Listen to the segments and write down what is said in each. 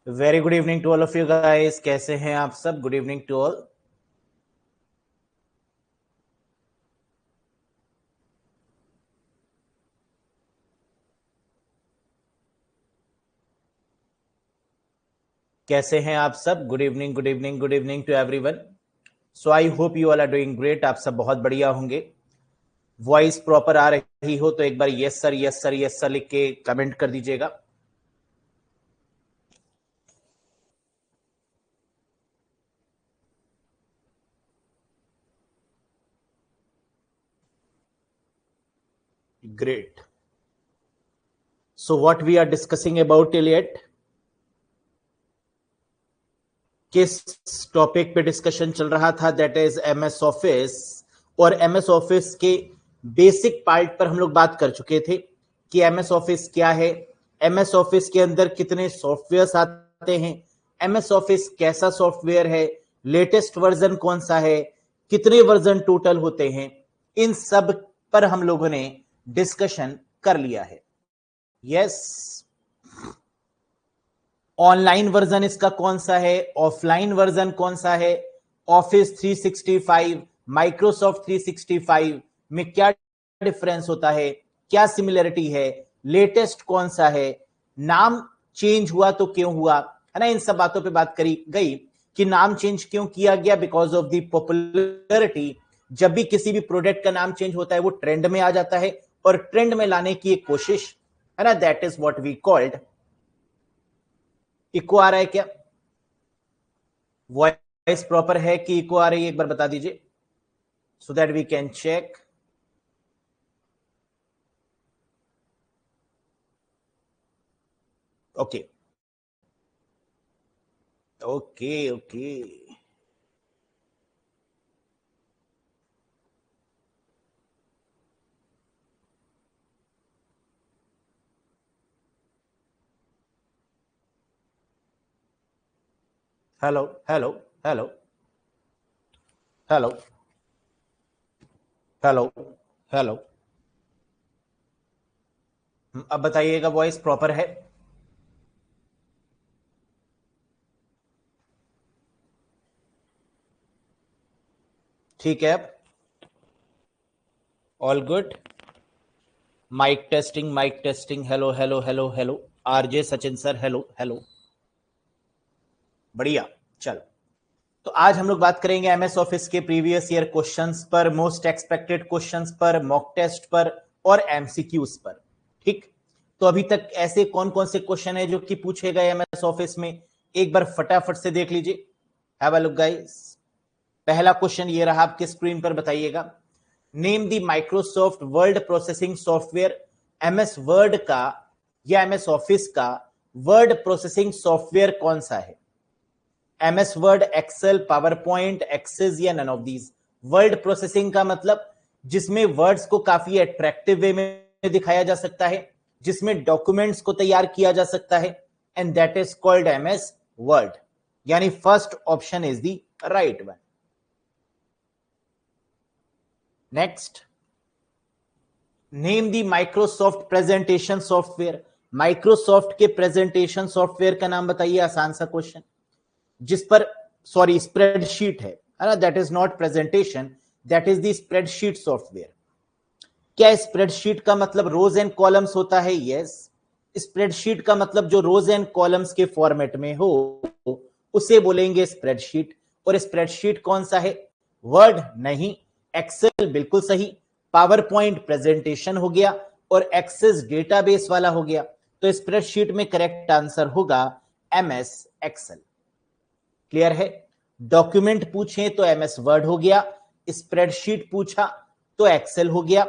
Very good evening to all of you guys. कैसे हैं आप सब? Good evening to all. कैसे हैं आप सब? Good evening, good evening, good evening to everyone. So I hope you all are doing great. आप सब बहुत बढ़िया होंगे। वॉइस प्रॉपर आ रही हो तो एक बार yes sir, yes sir, yes sir लिख के कमेंट कर दीजिएगा। Great. So what we are discussing about till yet? किस टॉपिक पे डिस्कशन चल रहा था? That is MS Office. और एमएस ऑफिस के बेसिक पार्ट पर हम लोग बात कर चुके थे कि एमएस ऑफिस क्या है, एमएस ऑफिस के अंदर कितने सॉफ्टवेयर आते हैं, एमएस ऑफिस कैसा सॉफ्टवेयर है, लेटेस्ट वर्जन कौन सा है, कितने वर्जन टोटल होते हैं, इन सब पर हम लोगों ने डिस्कशन कर लिया है। यस। ऑनलाइन वर्जन इसका कौन सा है, ऑफलाइन वर्जन कौन सा है, ऑफिस 365, माइक्रोसॉफ्ट 365 में क्या डिफरेंस होता है, क्या सिमिलरिटी है, लेटेस्ट कौन सा है, नाम चेंज हुआ तो क्यों हुआ, है ना। इन सब बातों पे बात करी गई कि नाम चेंज क्यों किया गया, बिकॉज ऑफ द पॉपुलरिटी। जब भी किसी भी प्रोडक्ट का नाम चेंज होता है वो ट्रेंड में आ जाता है, और ट्रेंड में लाने की एक कोशिश, है ना, that is what we called. Echo आ रहा है क्या? वॉइस प्रॉपर है कि इको आ रही है? एक बार बता दीजिए so that we can check. Okay okay okay. Hello hello hello hello hello hello. अब बताइएगा वॉइस प्रॉपर है? ठीक है। All good. Mic testing. Hello hello hello hello. RJ Sachin sir, hello hello. बढ़िया। चलो, तो आज हम लोग बात करेंगे एमएस ऑफिस के प्रीवियस ईयर क्वेश्चंस पर, मोस्ट एक्सपेक्टेड क्वेश्चंस पर, मॉक टेस्ट पर और एमसीक्यूज पर। ठीक। तो अभी तक ऐसे कौन कौन से क्वेश्चन है जो कि पूछे गए एमएस ऑफिस में, एक बार फटाफट से देख लीजिए। Have a look guys. पहला क्वेश्चन ये रहा आपके स्क्रीन पर, बताइएगा। Name the Microsoft word processing software. MS Word का या एमएस ऑफिस का वर्ड प्रोसेसिंग सॉफ्टवेयर कौन सा है? MS Word, Excel, PowerPoint, Access या none of these. Word processing का मतलब जिसमें वर्ड्स को काफी अट्रैक्टिव वे में दिखाया जा सकता है, जिसमें डॉक्यूमेंट्स को तैयार किया जा सकता है, and that is called MS Word. यानी first option is the right one. Next, name the Microsoft presentation software. Microsoft के प्रेजेंटेशन सॉफ्टवेयर का नाम बताइए। आसान सा क्वेश्चन, जिस पर, सॉरी, स्प्रेडशीट है ना, that is not presentation, that is the spreadsheet software. क्या स्प्रेडशीट का मतलब रोज एंड कॉलम्स होता है? यस। स्प्रेडशीट का मतलब जो रोज एंड कॉलम्स के फॉर्मेट में हो उसे बोलेंगे स्प्रेडशीट। और स्प्रेडशीट कौन सा है? वर्ड नहीं, एक्सेल बिल्कुल सही, पावर पॉइंट प्रेजेंटेशन हो गया, और एक्सेस डेटाबेस वाला हो गया। तो स्प्रेडशीट में करेक्ट आंसर होगा एमएस एक्सेल। क्लियर है? डॉक्यूमेंट पूछे तो एमएस वर्ड हो गया, स्प्रेडशीट पूछा तो एक्सेल हो गया।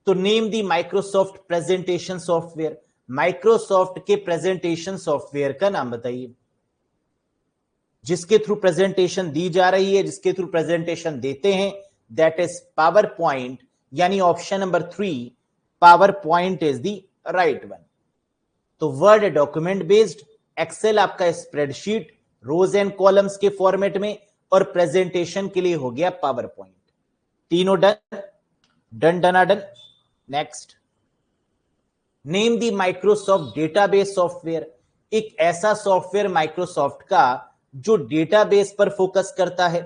तो name the Microsoft presentation software. Microsoft के प्रेजेंटेशन सॉफ्टवेयर का नाम बताइए, जिसके थ्रू प्रेजेंटेशन दी जा रही है, जिसके थ्रू प्रेजेंटेशन देते हैं। दैट इज पावर पॉइंट, यानी option number 3, PowerPoint is the right one. तो वर्ड डॉक्यूमेंट बेस्ड, एक्सेल आपका स्प्रेडशीट रोज एंड कॉलम्स के फॉर्मेट में, और प्रेजेंटेशन के लिए हो गया पावर पॉइंट। तीनों डन डन डनाडन। Next, name the Microsoft database software. एक ऐसा सॉफ्टवेयर माइक्रोसॉफ्ट का जो डेटाबेस पर फोकस करता है?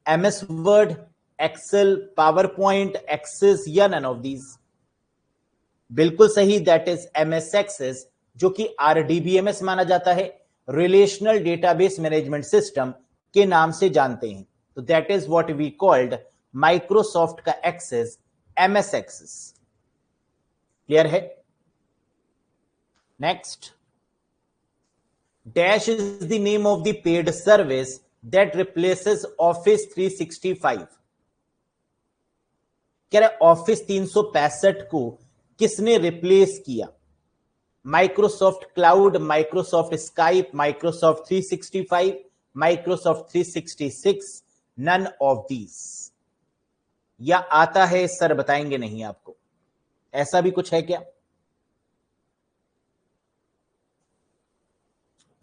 MS Word, Excel, PowerPoint, Access या नन ऑफ दीज? बिल्कुल सही, दैट इज एमएस एक्सेस, जो कि आरडीबीएमएस माना जाता है, रिलेशनल डेटाबेस मैनेजमेंट सिस्टम के नाम से जानते हैं। तो that is what we called Microsoft का एक्सेस, एमएस एक्सेस। क्लियर है? Next, dash is the name of the paid service that replaces Office 365। कह रहे ऑफिस 365 को किसने रिप्लेस किया? Microsoft Cloud, Microsoft Skype, Microsoft 365, Microsoft 366, none of these? या आता है सर बताएंगे नहीं आपको, ऐसा भी कुछ है क्या?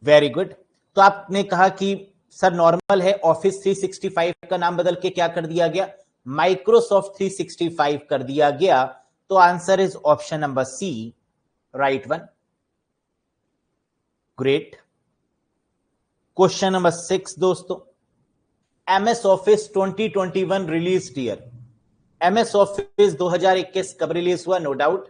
Very good. तो आपने कहा कि सर नॉर्मल है, ऑफिस 365 का नाम बदल के क्या कर दिया गया? माइक्रोसॉफ्ट 365 कर दिया गया। तो answer is option number C, right one. Great. Question number 6 दोस्तों, MS Office 2021 release year. MS Office 2021 कब रिलीज हुआ? No doubt.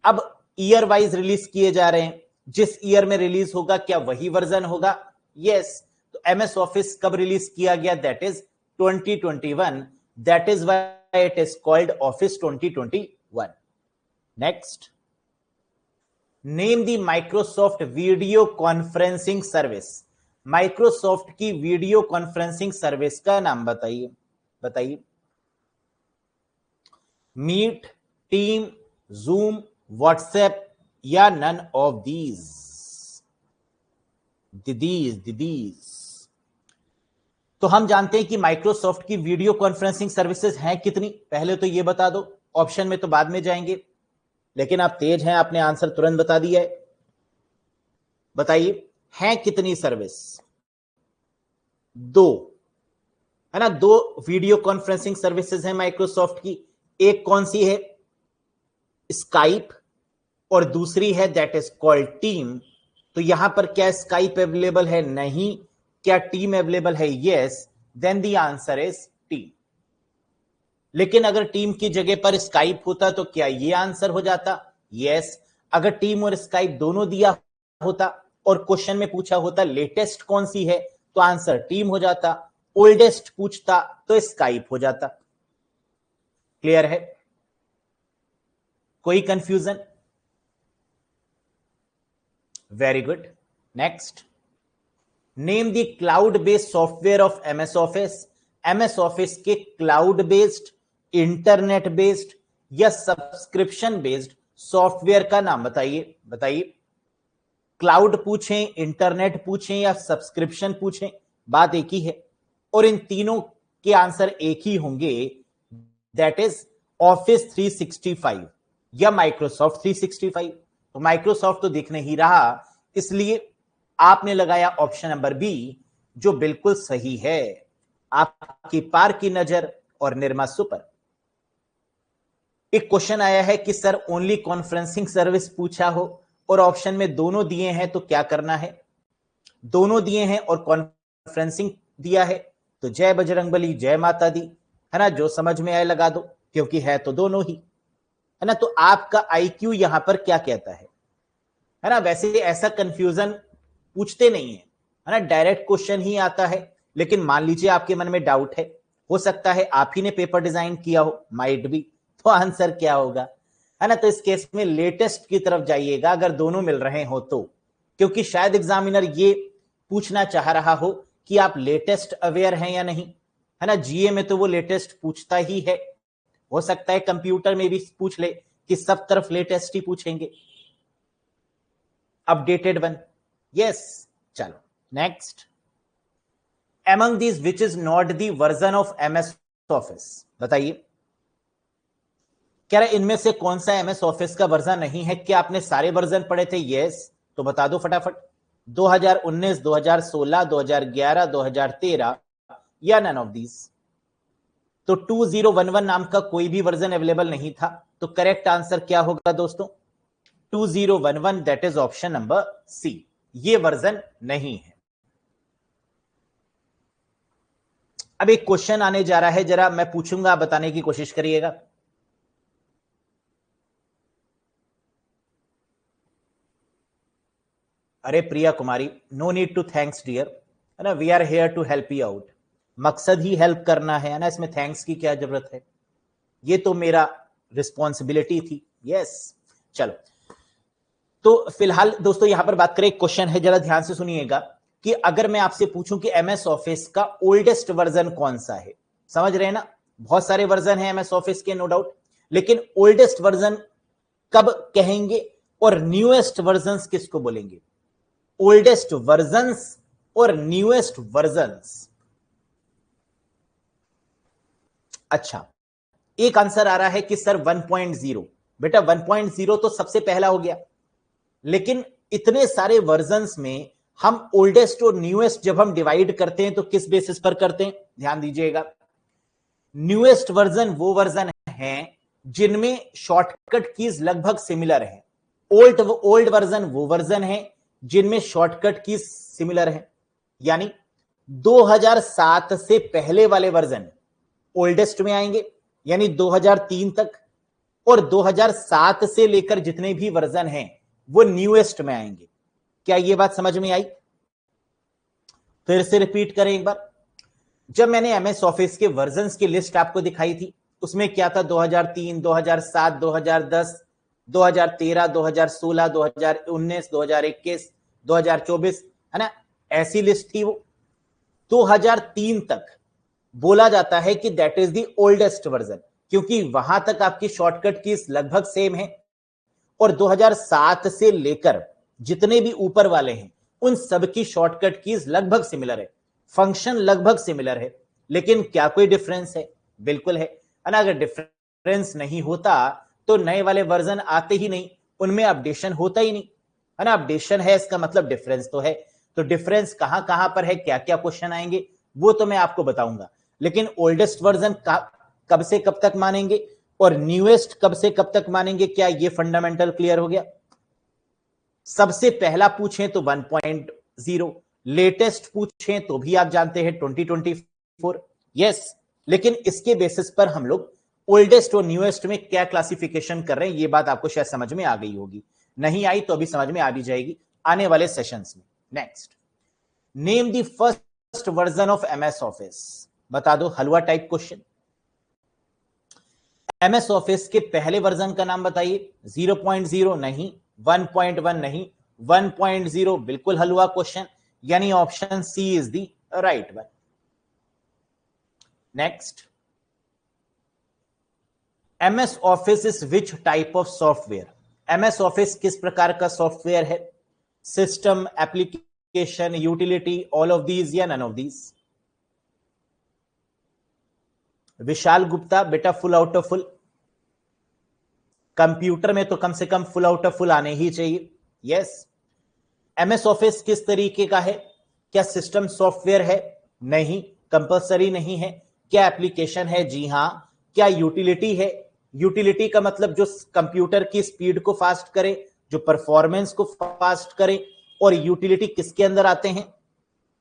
अब ईयर वाइज रिलीज किए जा रहे हैं, जिस ईयर में रिलीज होगा क्या वही वर्जन होगा? यस। तो एमएस ऑफिस कब रिलीज किया गया? That is 2021, that is why it is called office 2021। Next, name the Microsoft video conferencing service. Microsoft की वीडियो कॉन्फ्रेंसिंग सर्विस का नाम बताइए, बताइए। मीट, टीम, जूम, व्हाट्सएप या नन ऑफ दीज? दीदीज। तो हम जानते हैं कि माइक्रोसॉफ्ट की वीडियो कॉन्फ्रेंसिंग सर्विसेज हैं कितनी, पहले तो ये बता दो, ऑप्शन में तो बाद में जाएंगे, लेकिन आप तेज हैं, आपने आंसर तुरंत बता दिया है। बताइए हैं कितनी सर्विस? दो, है ना, दो वीडियो कॉन्फ्रेंसिंग सर्विसेज हैं माइक्रोसॉफ्ट की। एक कौन सी है? स्काइप, और दूसरी है दैट इज कॉल्ड टीम। तो यहां पर क्या स्काइप अवेलेबल है? नहीं। क्या टीम अवेलेबल है? Yes. Then the answer is team. लेकिन अगर टीम की जगह पर स्काइप होता तो क्या ये आंसर हो जाता? यस। अगर टीम और स्काइप दोनों दिया होता और क्वेश्चन में पूछा होता लेटेस्ट कौन सी है, तो आंसर टीम हो जाता। ओल्डेस्ट पूछता तो स्काइप हो जाता। क्लियर है? कोई confusion? Very good. Next, name the cloud based software of MS office. MS Office के क्लाउड बेस्ड, इंटरनेट बेस्ड या सब्सक्रिप्शन बेस्ड सॉफ्टवेयर का नाम बताइए, बताइए। क्लाउड पूछें, इंटरनेट पूछें या सब्सक्रिप्शन पूछें, बात एक ही है, और इन तीनों के आंसर एक ही होंगे, दैट इज ऑफिस 365 या माइक्रोसॉफ्ट 365। तो माइक्रोसॉफ्ट तो दिख नहीं रहा, इसलिए आपने लगाया ऑप्शन नंबर बी, जो बिल्कुल सही है। आपकी पार की नजर और निर्मा सुपर। एक क्वेश्चन आया है कि सर ओनली कॉन्फ्रेंसिंग सर्विस पूछा हो और ऑप्शन में दोनों दिए हैं तो क्या करना है? दोनों दिए हैं और कॉन्फ्रेंसिंग दिया है, तो जय बजरंगबली, जय माता दी, है ना, जो समझ में आए लगा दो, क्योंकि है तो दोनों ही, है ना। तो आपका आईक्यू यहां पर क्या कहता है ना। वैसे ऐसा कंफ्यूजन पूछते नहीं है ना, डायरेक्ट क्वेश्चन ही आता है। लेकिन मान लीजिए आपके मन में डाउट है, हो सकता है आप ही ने पेपर डिजाइन किया हो, माइट भी, तो आंसर क्या होगा, है ना। तो इस केस में लेटेस्ट की तरफ जाइएगा अगर दोनों मिल रहे हो तो, क्योंकि शायद एग्जामिनर ये पूछना चाह रहा हो कि आप लेटेस्ट अवेयर हैं या नहीं, है ना। जीए में तो वो लेटेस्ट पूछता ही है, हो सकता है कंप्यूटर में भी पूछ ले कि सब तरफ लेटेस्ट ही पूछेंगे, अपडेटेड वन। यस। चलो next, among these which is not the version of MS Office? बताइए, कह रहा इनमें से कौन सा MS Office का वर्जन नहीं है? क्या आपने सारे वर्जन पढ़े थे? यस। तो बता दो फटाफट, 2019, 2016, 2011, 2013 या नन ऑफ दीज? तो 2011 नाम का कोई भी वर्जन अवेलेबल नहीं था। तो करेक्ट आंसर क्या होगा दोस्तों? 2011, that is option number C, ये वर्जन नहीं है। अब एक क्वेश्चन आने जा रहा है, जरा मैं पूछूंगा, आप बताने की कोशिश करिएगा। अरे Priya Kumari, no need to thanks dear, है ना, we are here to help you out, मकसद ही हेल्प करना है ना, इसमें थैंक्स की क्या जरूरत है, ये तो मेरा रिस्पॉन्सिबिलिटी थी। यस, चलो, तो फिलहाल दोस्तों यहां पर बात करें, क्वेश्चन है, जरा ध्यान से सुनिएगा, कि अगर मैं आपसे पूछूं कि एमएस ऑफिस का ओल्डेस्ट वर्जन कौन सा है, समझ रहे हैं ना, बहुत सारे वर्जन है एमएस ऑफिस के, नो डाउट, लेकिन ओल्डेस्ट वर्जन कब कहेंगे और न्यूएस्ट वर्जन किसको बोलेंगे? ओल्डेस्ट वर्जन्स और न्यूएस्ट वर्जन्स। अच्छा, एक आंसर आ रहा है कि सर 1.0, बेटा 1.0 तो सबसे पहला हो गया, लेकिन इतने सारे वर्जन्स में हम ओल्डेस्ट और न्यूएस्ट जब हम डिवाइड करते हैं तो किस बेसिस पर करते हैं? ध्यान दीजिएगा, न्यूएस्ट वर्जन वो वर्जन है जिनमें शॉर्टकट कीज लगभग सिमिलर है, ओल्ड वर्जन वो वर्जन है जिनमें शॉर्टकट कीज सिमिलर है, यानी 2007 से पहले वाले वर्जन ओल्डेस्ट में आएंगे, यानी 2003 तक, और 2007 से लेकर जितने भी वर्जन हैं वो न्यूएस्ट में आएंगे। क्या ये बात समझ में आई? फिर से रिपीट करें एक बार, जब मैंने एमएस ऑफिस के वर्जन्स की लिस्ट आपको दिखाई थी, उसमें क्या था? 2003, 2007, 2010, 2013, 2016, 2019, 2021, 2024, है ना, ऐसी लिस्ट थी वो। 2003 तक बोला जाता है कि that is the oldest version, क्योंकि वहां तक आपकी शॉर्टकट कीज लगभग सेम है, और 2007 से लेकर जितने भी ऊपर वाले हैं उन सबकी शॉर्टकट कीज लगभग सिमिलर है, फंक्शन लगभग सिमिलर है, लेकिन क्या कोई डिफरेंस है? बिल्कुल है ना। अगर डिफरेंस नहीं होता तो नए वाले वर्जन आते ही नहीं, उनमें अपडेशन होता ही नहीं, है ना। अपडेशन है इसका मतलब डिफरेंस तो है, तो डिफरेंस कहां कहां पर है, क्या क्या क्वेश्चन आएंगे वो तो मैं आपको बताऊंगा, लेकिन ओल्डेस्ट वर्जन कब से कब तक मानेंगे और न्यूएस्ट कब से कब तक मानेंगे, क्या ये फंडामेंटल क्लियर हो गया? सबसे पहला पूछें तो 1.0, लेटेस्ट पूछें तो भी आप जानते हैं 2024, यस, लेकिन इसके बेसिस पर हम लोग ओल्डेस्ट और न्यूएस्ट में क्या क्लासिफिकेशन कर रहे हैं, ये बात आपको शायद समझ में आ गई होगी, नहीं आई तो अभी समझ में आ भी जाएगी आने वाले सेशंस में। Next, name the first version of MS office, बता दो, हलवा टाइप क्वेश्चन। एमएस ऑफिस के पहले वर्जन का नाम बताइए। 0.0 नहीं, 1.1 नहीं, 1.0 बिल्कुल हलवा क्वेश्चन, यानी option C is the right one. Next, MS Office is which type of software? MS Office किस प्रकार का सॉफ्टवेयर है? System, application, utility, all of these या none of these? Vishal Gupta, बेटा full out of full, computer में तो कम से कम फुल आउट ऑफ फुल आने ही चाहिए। यस, एमएस ऑफिस किस तरीके का है? क्या सिस्टम सॉफ्टवेयर है? नहीं, कंपल्सरी नहीं है। क्या एप्लीकेशन है? जी हां। क्या यूटिलिटी है? यूटिलिटी का मतलब जो कंप्यूटर की स्पीड को फास्ट करे, जो परफॉर्मेंस को फास्ट करे, और यूटिलिटी किसके अंदर आते हैं?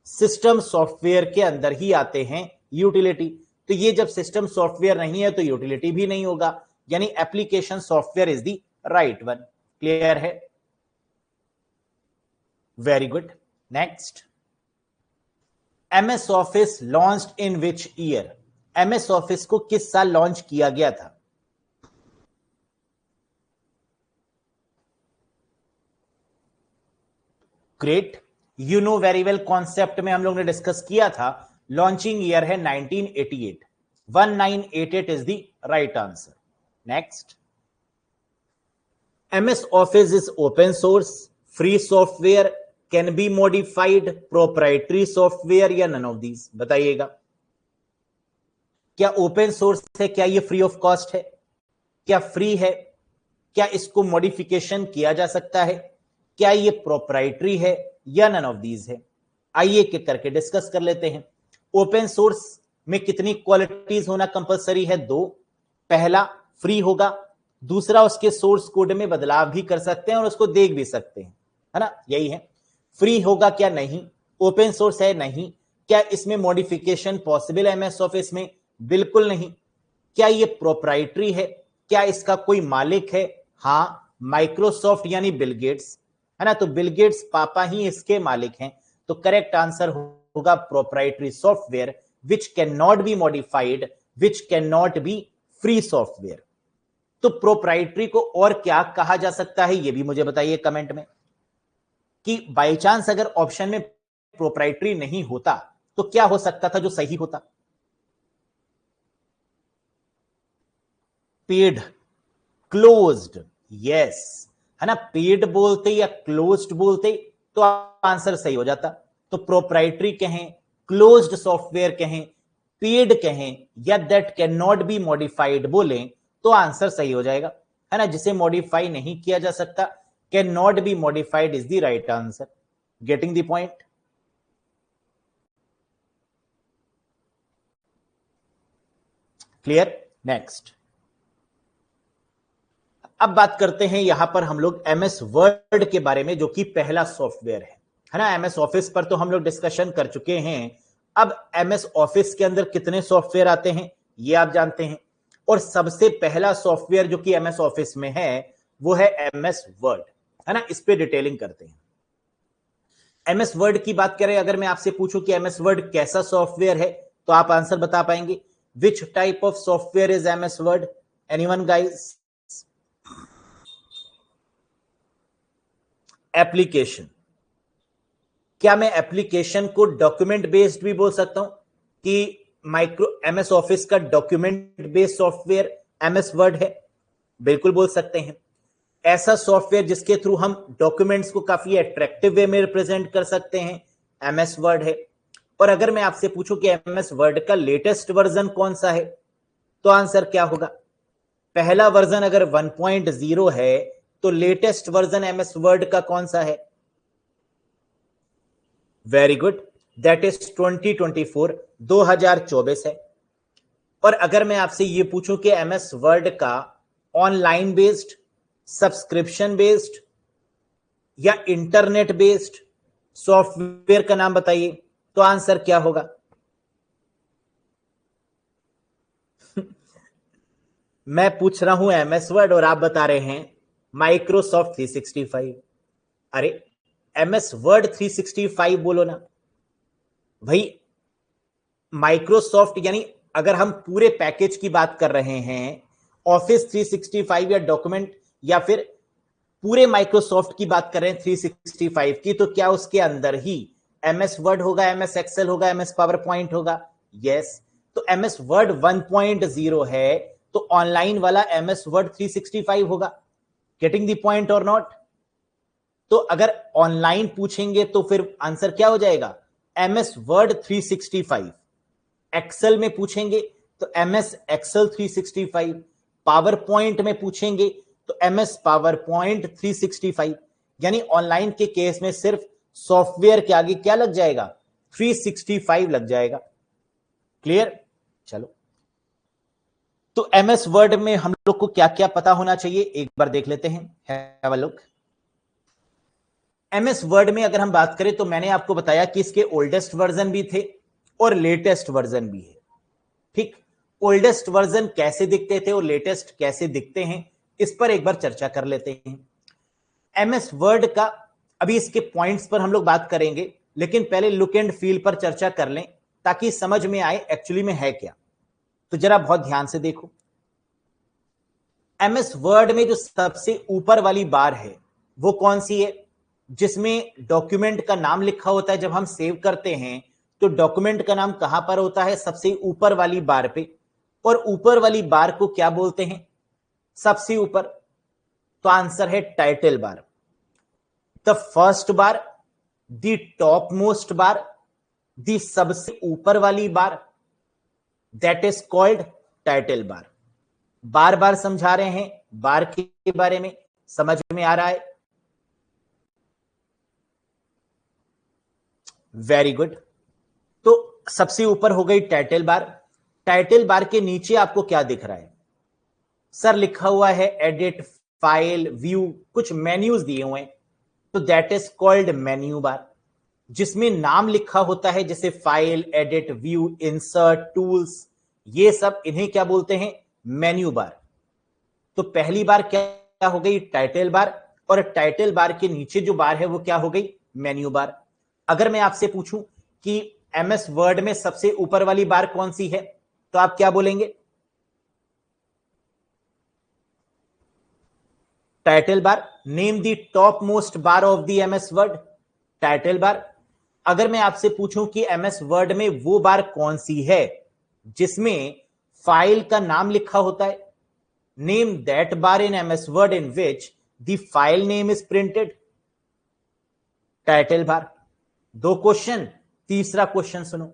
सिस्टम सॉफ्टवेयर के अंदर ही आते हैं यूटिलिटी। तो ये जब सिस्टम सॉफ्टवेयर नहीं है तो यूटिलिटी भी नहीं होगा, यानी application software is the right one. Clear है? Very good. Next, MS Office launched in which year? MS ऑफिस को किस साल लॉन्च किया गया था? Great, you know very well, concept में हम लोग ने डिस्कस किया था, लॉन्चिंग ईयर है 1988, 1988 is the right answer. Next, MS Office is open source, free software, can be modified, proprietary software या नन ऑफ दीज? बताइएगा, क्या ओपन सोर्स है? क्या ये फ्री ऑफ कॉस्ट है? क्या फ्री है? क्या इसको मॉडिफिकेशन किया जा सकता है? क्या ये प्रोप्राइटरी है या नन ऑफ दीज है? आइए के करके डिस्कस कर लेते हैं। ओपन सोर्स में कितनी क्वालिटीज होना कंपलसरी है? 2। पहला फ्री होगा, दूसरा उसके सोर्स कोड में बदलाव भी कर सकते हैं और उसको देख भी सकते हैं, है ना, यही है। फ्री होगा क्या? नहीं। ओपन सोर्स है? नहीं। क्या इसमें मॉडिफिकेशन पॉसिबल है एमएस ऑफिस में? बिल्कुल नहीं। क्या ये प्रोप्राइटरी है? क्या इसका कोई मालिक है? हाँ, माइक्रोसॉफ्ट यानी बिल गेट्स, है ना, तो बिल गेट्स पापा ही इसके मालिक हैं। तो करेक्ट आंसर होगा proprietary software which can not be modified, which can not be free software. तो प्रोप्राइटरी को और क्या कहा जा सकता है ये भी मुझे बताइए कमेंट में, कि बाय चांस अगर ऑप्शन में प्रोप्राइटरी नहीं होता तो क्या हो सकता था जो सही होता? पेड, क्लोज्ड, यस, है ना, पेड बोलते या क्लोज्ड बोलते तो आंसर सही हो जाता। तो प्रोप्राइटरी कहें, क्लोज्ड सॉफ्टवेयर कहें, पेड कहें या that can not be modified बोलें तो आंसर सही हो जाएगा, है ना। जिसे मॉडिफाई नहीं किया जा सकता, can not be modified is the right answer. Getting the point? Clear? Next, अब बात करते हैं यहां पर हम लोग एमएस वर्ड के बारे में, जो कि पहला सॉफ्टवेयर है ना। एमएस ऑफिस पर तो हम लोग डिस्कशन कर चुके हैं। अब एमएस ऑफिस के अंदर कितने सॉफ्टवेयर आते हैं ये आप जानते हैं, और सबसे पहला सॉफ्टवेयर जो कि एमएस ऑफिस में है वो है एमएस वर्ड, है ना। इस पे डिटेलिंग करते हैं। एमएस वर्ड की बात करें, अगर मैं आपसे पूछूं कि एमएस वर्ड कैसा सॉफ्टवेयर है तो आप आंसर बता पाएंगे? विच type of software is MS word? Anyone guys? Application. क्या मैं एप्लीकेशन को डॉक्यूमेंट बेस्ड भी बोल सकता हूं कि माइक्रो एमएस ऑफिस का document based software MS word है? बिल्कुल बोल सकते हैं। ऐसा सॉफ्टवेयर जिसके थ्रू हम डॉक्यूमेंट्स को काफी अट्रैक्टिव वे में रिप्रेजेंट कर सकते हैं, एमएस वर्ड है। और अगर मैं आपसे पूछूं कि एमएस वर्ड का लेटेस्ट वर्जन कौन सा है तो आंसर क्या होगा? पहला वर्जन अगर 1.0 है तो लेटेस्ट वर्जन एमएस वर्ड का कौन सा है? वेरी गुड, दैट इज 2024, 2024 है। और अगर मैं आपसे ये पूछूं कि एमएस वर्ड का ऑनलाइन बेस्ड, सब्सक्रिप्शन बेस्ड या इंटरनेट बेस्ड सॉफ्टवेयर का नाम बताइए तो आंसर क्या होगा? मैं पूछ रहा हूं एमएस वर्ड और आप बता रहे हैं माइक्रोसॉफ्ट 365। अरे एमएस वर्ड 365 बोलो ना भाई। माइक्रोसॉफ्ट यानी अगर हम पूरे पैकेज की बात कर रहे हैं, ऑफिस 365 या डॉक्यूमेंट या फिर पूरे माइक्रोसॉफ्ट की बात कर रहे हैं 365 की, तो क्या उसके अंदर ही एमएस वर्ड होगा, एमएस एक्सेल होगा, एमएस पावर पॉइंट होगा? यस। तो एमएस वर्ड 1.0 है तो ऑनलाइन वाला एमएस वर्ड 365 होगा। गेटिंग द पॉइंट और नॉट? तो अगर ऑनलाइन पूछेंगे तो फिर आंसर क्या हो जाएगा? MS word 365। एक्सेल में पूछेंगे तो एमएस एक्सेल 365। पावर पॉइंट में पूछेंगे तो एमएस पावर पॉइंट 365। यानी ऑनलाइन के केस में सिर्फ सॉफ्टवेयर के आगे क्या लग जाएगा? 365 लग जाएगा। क्लियर? चलो, तो एमएस वर्ड में हम लोग को क्या क्या पता होना चाहिए एक बार देख लेते हैं। Have a look. MS Word में अगर हम बात करें तो मैंने आपको बताया कि इसके ओल्डेस्ट वर्जन भी थे और लेटेस्ट वर्जन भी है। ठीक, ओल्डेस्ट वर्जन कैसे दिखते थे और लेटेस्ट कैसे दिखते हैं इस पर एक बार चर्चा कर लेते हैं। एमएस वर्ड का अभी इसके पॉइंट्स पर हम लोग बात करेंगे, लेकिन पहले लुक एंड फील पर चर्चा कर लें ताकि समझ में आए एक्चुअली में है क्या। तो जरा बहुत ध्यान से देखो, एमएस वर्ड में जो सबसे ऊपर वाली बार है वो कौन सी है? जिसमें डॉक्यूमेंट का नाम लिखा होता है। जब हम सेव करते हैं तो डॉक्यूमेंट का नाम कहां पर होता है? सबसे ऊपर वाली बार पे। और ऊपर वाली बार को क्या बोलते हैं सबसे ऊपर? तो आंसर है title bar. The first bar, the top most bar, the सबसे ऊपर वाली bar, that is called title bar. Bar bar समझा रहे हैं बार के बारे में, समझ में आ रहा है? Very good. तो सबसे ऊपर हो गई टाइटल बार। टाइटल बार के नीचे आपको क्या दिख रहा है? सर लिखा हुआ है एडिट, फाइल, व्यू, कुछ मेन्यूज दिए हुए हैं, तो दैट इज कॉल्ड मेन्यू बार। जिसमें नाम लिखा होता है जैसे file, edit, view, insert, tools, ये सब, इन्हें क्या बोलते हैं? मेन्यू बार। तो पहली बार क्या हो गई? टाइटल बार, और टाइटल बार के नीचे जो बार है वो क्या हो गई? Menu bar. अगर मैं आपसे पूछूं कि एमएस वर्ड में सबसे ऊपर वाली बार कौन सी है, तो आप क्या बोलेंगे? Title bar. Name the top most bar of the MS word, title bar. अगर मैं आपसे पूछूं कि एमएस वर्ड में वो बार कौन सी है जिसमें फाइल का नाम लिखा होता है, name that bar in MS Word in which the file name is printed, title bar. दो क्वेश्चन। तीसरा क्वेश्चन सुनो,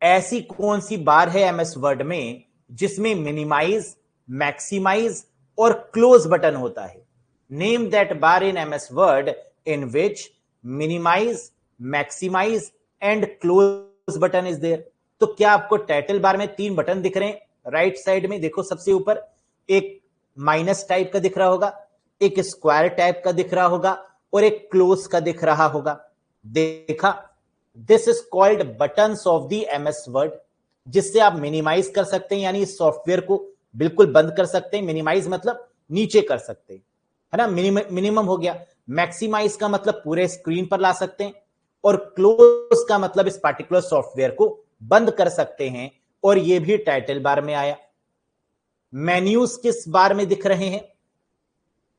ऐसी कौन सी बार है एमएस वर्ड में जिसमें मिनिमाइज, मैक्सिमाइज और क्लोज बटन होता है? Name that bar in MS Word in which minimise, maximise and close button is there. तो क्या आपको टाइटल बार में 3 बटन दिख रहे हैं? राइट साइड में देखो, सबसे ऊपर एक माइनस टाइप का दिख रहा होगा, एक स्क्वायर टाइप का दिख रहा होगा, और एक क्लोज का दिख रहा होगा। देखा? This is called buttons of the MS word, जिससे आप मिनिमाइज कर सकते हैं, यानी सॉफ्टवेयर को बिल्कुल बंद कर सकते हैं। मिनिमाइज मतलब नीचे कर सकते हैं, है ना, मिनिमम हो गया। मैक्सिमाइज का मतलब पूरे स्क्रीन पर ला सकते हैं, और क्लोज का मतलब इस पार्टिकुलर सॉफ्टवेयर को बंद कर सकते हैं, और ये भी टाइटल बार में आया। मेन्यूज किस बार में दिख रहे हैं?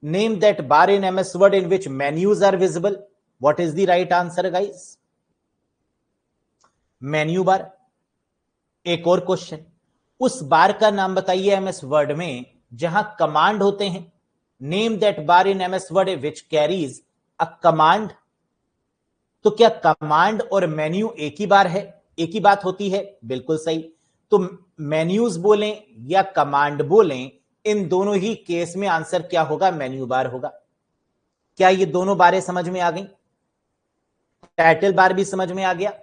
Name that bar in MS Word in which menus are visible. What is the right answer guys? Menu bar. एक और क्वेश्चन, उस बार का नाम बताइए एमएस वर्ड में जहां कमांड होते हैं। Name that bar in MS word which carries a command. तो क्या कमांड और मेन्यू एक ही बार है, एक ही बात होती है? बिल्कुल सही। तो मेन्यूज बोलें या कमांड बोलें, इन दोनों ही केस में आंसर क्या होगा? मेन्यू बार होगा। क्या ये दोनों बारें समझ में आ गई? टाइटल बार भी समझ में आ गया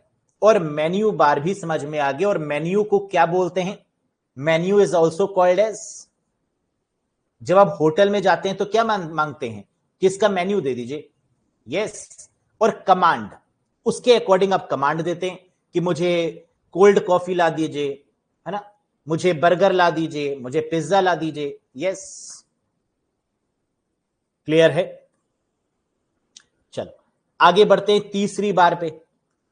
और मेन्यू बार भी समझ में आ गया। और मेन्यू को क्या बोलते हैं? Menu is also called as, जब आप होटल में जाते हैं तो क्या मांगते हैं? किसका मेन्यू दे दीजिए। यस। और कमांड, उसके अकॉर्डिंग आप कमांड देते हैं कि मुझे कोल्ड कॉफी ला दीजिए, है ना, मुझे बर्गर ला दीजिए, मुझे पिज्जा ला दीजिए। यस, क्लियर है? चलो आगे बढ़ते हैं तीसरी बार पे।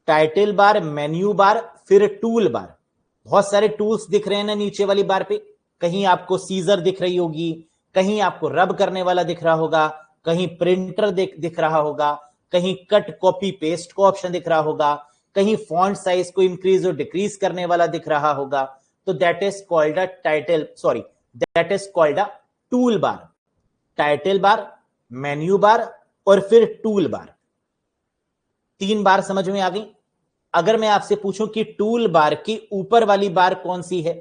टाइटल बार, मेन्यू बार, फिर टूल बार। बहुत सारे टूल्स दिख रहे हैं ना नीचे वाली बार पे। कहीं आपको सीजर दिख रही होगी, कहीं आपको रब करने वाला दिख रहा होगा, कहीं प्रिंटर दिख रहा होगा, कहीं कट कॉपी पेस्ट को ऑप्शन दिख रहा होगा, कहीं फॉन्ट साइज को इंक्रीज और डिक्रीज करने वाला दिख रहा होगा। तो that is called a that is called a tool bar. Title bar, menu बार और फिर टूल बार। 3 बार समझ में आ गई। अगर मैं आपसे पूछूं कि टूल बार की ऊपर वाली बार कौन सी है,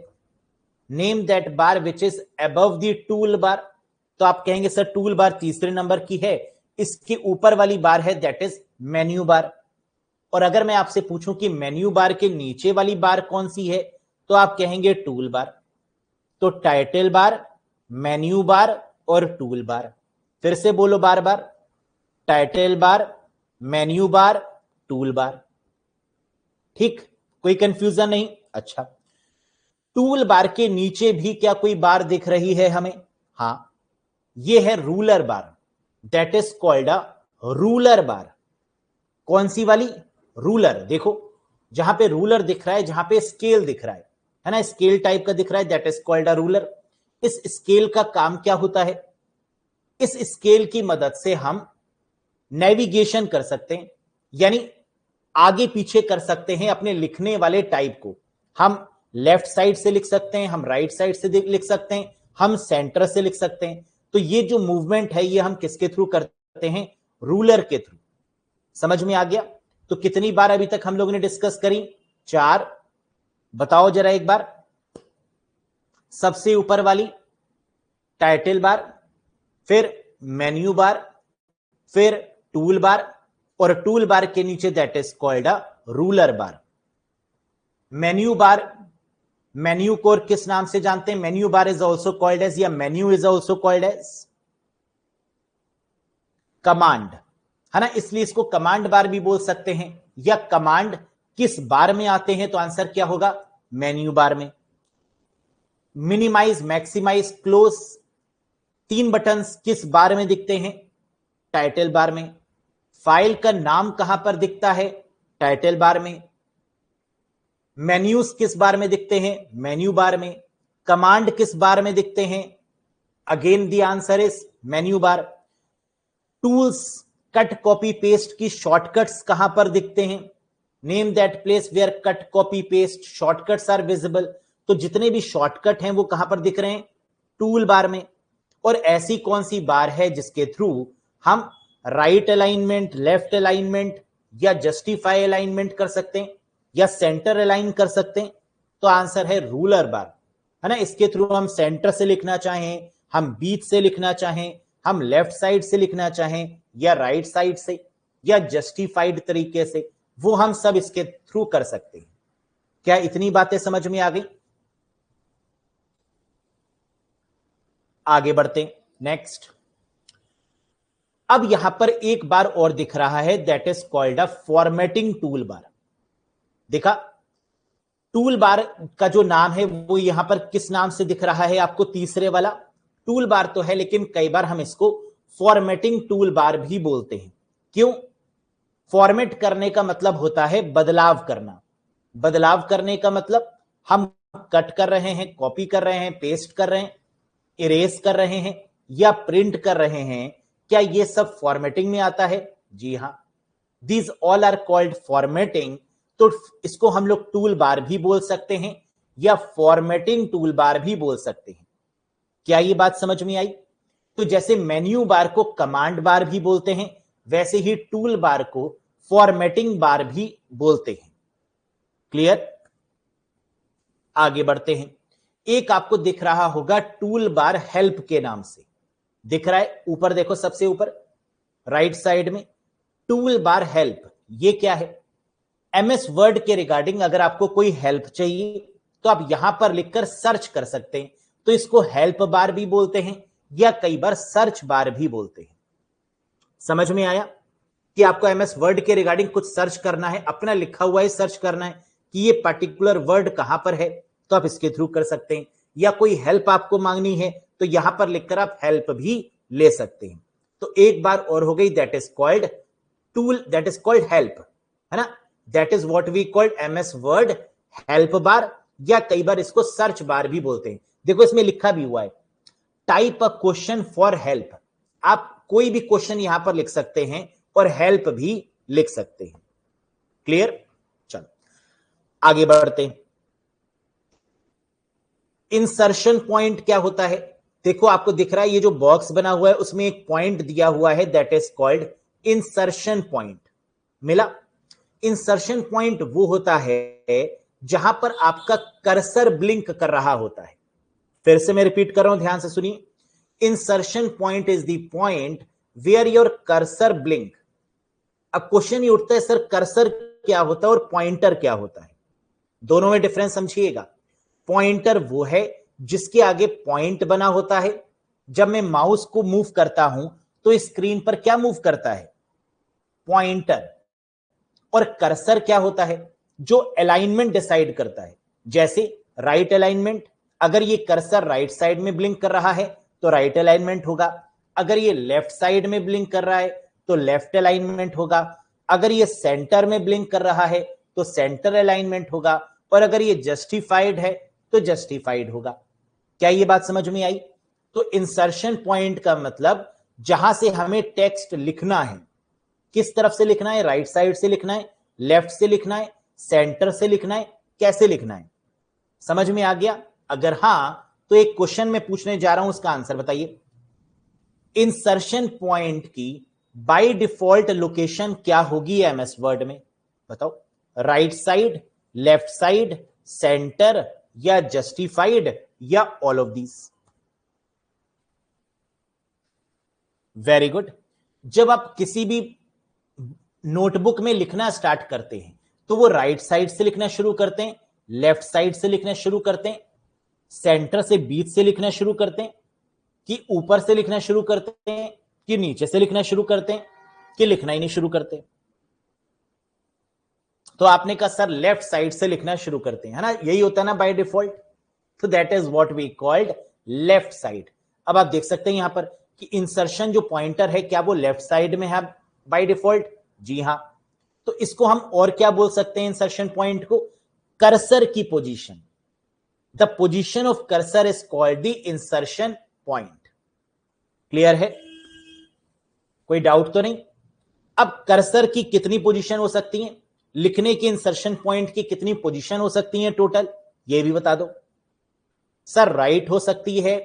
name that bar which is above the tool बार, तो आप कहेंगे सर टूल बार तीसरे नंबर की है, इसके ऊपर वाली बार है दैट इज मेन्यू बार। और अगर मैं आपसे पूछूं कि मेन्यू बार के नीचे वाली बार कौन सी है, तो आप कहेंगे टूल बार। तो टाइटल बार, मेन्यू बार और टूल बार। फिर से बोलो bar bar, title bar, menu bar, tool bar. ठीक, कोई कंफ्यूजन नहीं? अच्छा, टूल बार के नीचे भी क्या कोई बार दिख रही है हमें? हां, ये है ruler bar, that is called a ruler bar. कौन सी वाली? रूलर। देखो जहां पे रूलर दिख रहा है, जहां पे स्केल दिख रहा है ना, स्केल टाइप का दिख रहा है, that is called a ruler. इस स्केल का काम क्या होता है? इस स्केल की मदद से हम नेविगेशन कर सकते हैं, यानी आगे पीछे कर सकते हैं अपने लिखने वाले टाइप को। हम लेफ्ट साइड से लिख सकते हैं, हम राइट साइड से लिख सकते हैं, हम सेंटर से लिख सकते हैं। तो ये जो मूवमेंट है ये हम किसके थ्रू करते हैं? रूलर के थ्रू। समझ में आ गया? तो कितनी बार अभी तक हम लोगों ने डिस्कस करी? 4। बताओ जरा एक बार। सबसे ऊपर वाली टाइटल बार, फिर मेन्यू बार, फिर टूल बार, और टूल बार के नीचे that is called a ruler bar. Menu bar menu को और किस नाम से जानते हैं? Menu bar is also called as, या menu is also called as command, है ना, इसलिए इसको कमांड बार भी बोल सकते हैं। या कमांड किस बार में आते हैं? तो आंसर क्या होगा? मेन्यू बार में। मिनिमाइज, मैक्सिमाइज, क्लोज, तीन बटन्स किस बार में दिखते हैं? टाइटल बार में। फाइल का नाम कहां पर दिखता है? टाइटल बार में। मेन्यूज किस बार में दिखते हैं? मेन्यू बार में। कमांड किस बार में दिखते हैं? Again the answer is menu bar. Tools, cut copy paste की शॉर्टकट्स कहां पर दिखते हैं? Name that place where cut copy paste shortcuts are visible. तो जितने भी शॉर्टकट हैं वो कहां पर दिख रहे हैं? टूल बार में। और ऐसी कौन सी बार है जिसके थ्रू हम राइट अलाइनमेंट, लेफ्ट अलाइनमेंट, या जस्टिफाई अलाइनमेंट कर सकते हैं, या सेंटर अलाइन कर सकते हैं? तो आंसर है रूलर बार, है ना। इसके थ्रू हम सेंटर से लिखना चाहें, हम बीच से लिखना चाहें, हम लेफ्ट साइड से लिखना चाहें, या राइट साइड से, या जस्टिफाइड तरीके से, वो हम सब इसके थ्रू कर सकते हैं। क्या इतनी बातें समझ में आ गई? आगे बढ़ते हैं। नेक्स्ट, अब यहां पर एक बार और दिख रहा है, that is called a formatting tool बार। देखा, टूल बार का जो नाम है वो यहां पर किस नाम से दिख रहा है आपको? तीसरे वाला। टूल बार तो है, लेकिन कई बार हम इसको फॉर्मेटिंग टूल बार भी बोलते हैं। क्यों? फॉर्मेट करने का मतलब होता है बदलाव करना। बदलाव करने का मतलब हम कट कर रहे हैं, कॉपी कर रहे हैं, पेस्ट कर रहे हैं, इरेज कर रहे हैं, या प्रिंट कर रहे हैं। क्या ये सब फॉर्मेटिंग में आता है? जी हां, these all are called formatting. तो इसको हम लोग टूल बार भी बोल सकते हैं, या फॉर्मेटिंग टूल बार भी बोल सकते हैं। क्या ये बात समझ में आई? तो जैसे मेन्यू बार को कमांड बार भी बोलते हैं, वैसे ही टूल बार को फॉर्मेटिंग बार भी बोलते हैं। क्लियर? आगे बढ़ते हैं। एक आपको दिख रहा होगा टूल बार हेल्प के नाम से, दिख रहा है ऊपर, देखो सबसे ऊपर राइट साइड में टूल बार हेल्प। ये क्या है? एमएस वर्ड के रिगार्डिंग अगर आपको कोई हेल्प चाहिए तो आप यहां पर लिखकर सर्च कर सकते हैं। तो इसको हेल्प बार भी बोलते हैं, या कई बार सर्च बार भी बोलते हैं। समझ में आया कि आपको एमएस वर्ड के रिगार्डिंग कुछ सर्च करना है, अपना लिखा हुआ है सर्च करना है कि ये पर्टिकुलर वर्ड कहां पर है, तो आप इसके थ्रू कर सकते हैं। या कोई हेल्प आपको मांगनी है तो यहां पर लिखकर आप हेल्प भी ले सकते हैं। तो एक बार और हो गई, that is called tool, that is called help, है ना। That is what we called MS Word help bar, या कई बार इसको सर्च बार भी बोलते हैं। देखो इसमें लिखा भी हुआ है, type a question for help. आप कोई भी क्वेश्चन यहां पर लिख सकते हैं और हेल्प भी लिख सकते हैं। क्लियर? चलो आगे बढ़ते हैं। इंसर्शन पॉइंट क्या होता है? देखो आपको दिख रहा है ये जो बॉक्स बना हुआ है उसमें एक पॉइंट दिया हुआ है, that is called insertion point. मिला? इंसर्शन पॉइंट वो होता है जहां पर आपका कर्सर ब्लिंक कर रहा होता है। फिर से मैं रिपीट कर रहा हूं, ध्यान से सुनिए। Insertion point is the point where your cursor blink. अब क्वेश्चन ये उठता है, सर कर्सर क्या होता है और पॉइंटर क्या होता है? दोनों में डिफरेंस समझिएगा। पॉइंटर वो है जिसके आगे पॉइंट बना होता है। जब मैं माउस को मूव करता हूं तो स्क्रीन पर क्या मूव करता है? पॉइंटर। और कर्सर क्या होता है? जो अलाइनमेंट डिसाइड करता है। जैसे राइट अलाइनमेंट, अगर ये कर्सर राइट साइड में ब्लिंक कर रहा है तो राइट अलाइनमेंट होगा। अगर ये लेफ्ट साइड में ब्लिंक कर रहा है तो लेफ्ट अलाइनमेंट होगा। अगर ये सेंटर में ब्लिंक कर रहा है तो सेंटर अलाइनमेंट होगा। और अगर ये जस्टिफाइड है तो जस्टिफाइड होगा। क्या ये बात समझ में आई? तो इंसर्शन पॉइंट का मतलब जहां से हमें टेक्स्ट लिखना है, किस तरफ से लिखना है? राइट साइड से लिखना है, लेफ्ट से लिखना है, सेंटर से लिखना है, कैसे लिखना है? समझ में आ गया? अगर हां तो एक क्वेश्चन में पूछने जा रहा हूं, उसका आंसर बताइए। इंसर्शन पॉइंट की बाय डिफॉल्ट लोकेशन क्या होगी एमएस वर्ड में? बताओ। Right side, left side, centre, या जस्टिफाइड, या all of these? Very good. जब आप किसी भी नोटबुक में लिखना स्टार्ट करते हैं तो वो राइट साइड से लिखना शुरू करते हैं, लेफ्ट साइड से लिखना शुरू करते हैं, सेंटर से बीच से लिखना शुरू करते हैं, कि ऊपर से लिखना शुरू करते हैं, कि नीचे से लिखना शुरू करते हैं, कि लिखना ही नहीं शुरू करते? तो आपने कहा सर लेफ्ट साइड से लिखना शुरू करते हैं, है ना, यही होता है ना बाय डिफॉल्ट। तो that is what we called left side. अब आप देख सकते हैं यहां पर कि इंसर्शन जो पॉइंटर है क्या वो लेफ्ट साइड में है बाय डिफॉल्ट? जी हां। तो इसको हम और क्या बोल सकते हैं इंसर्शन पॉइंट को? कर्सर की position. The position of cursor is called the insertion point. Clear है? कोई डाउट तो नहीं? अब कर्सर की कितनी पोजीशन हो सकती है, लिखने के इंसर्शन पॉइंट की कितनी पोजीशन हो सकती है टोटल, ये भी बता दो। सर राइट हो सकती है,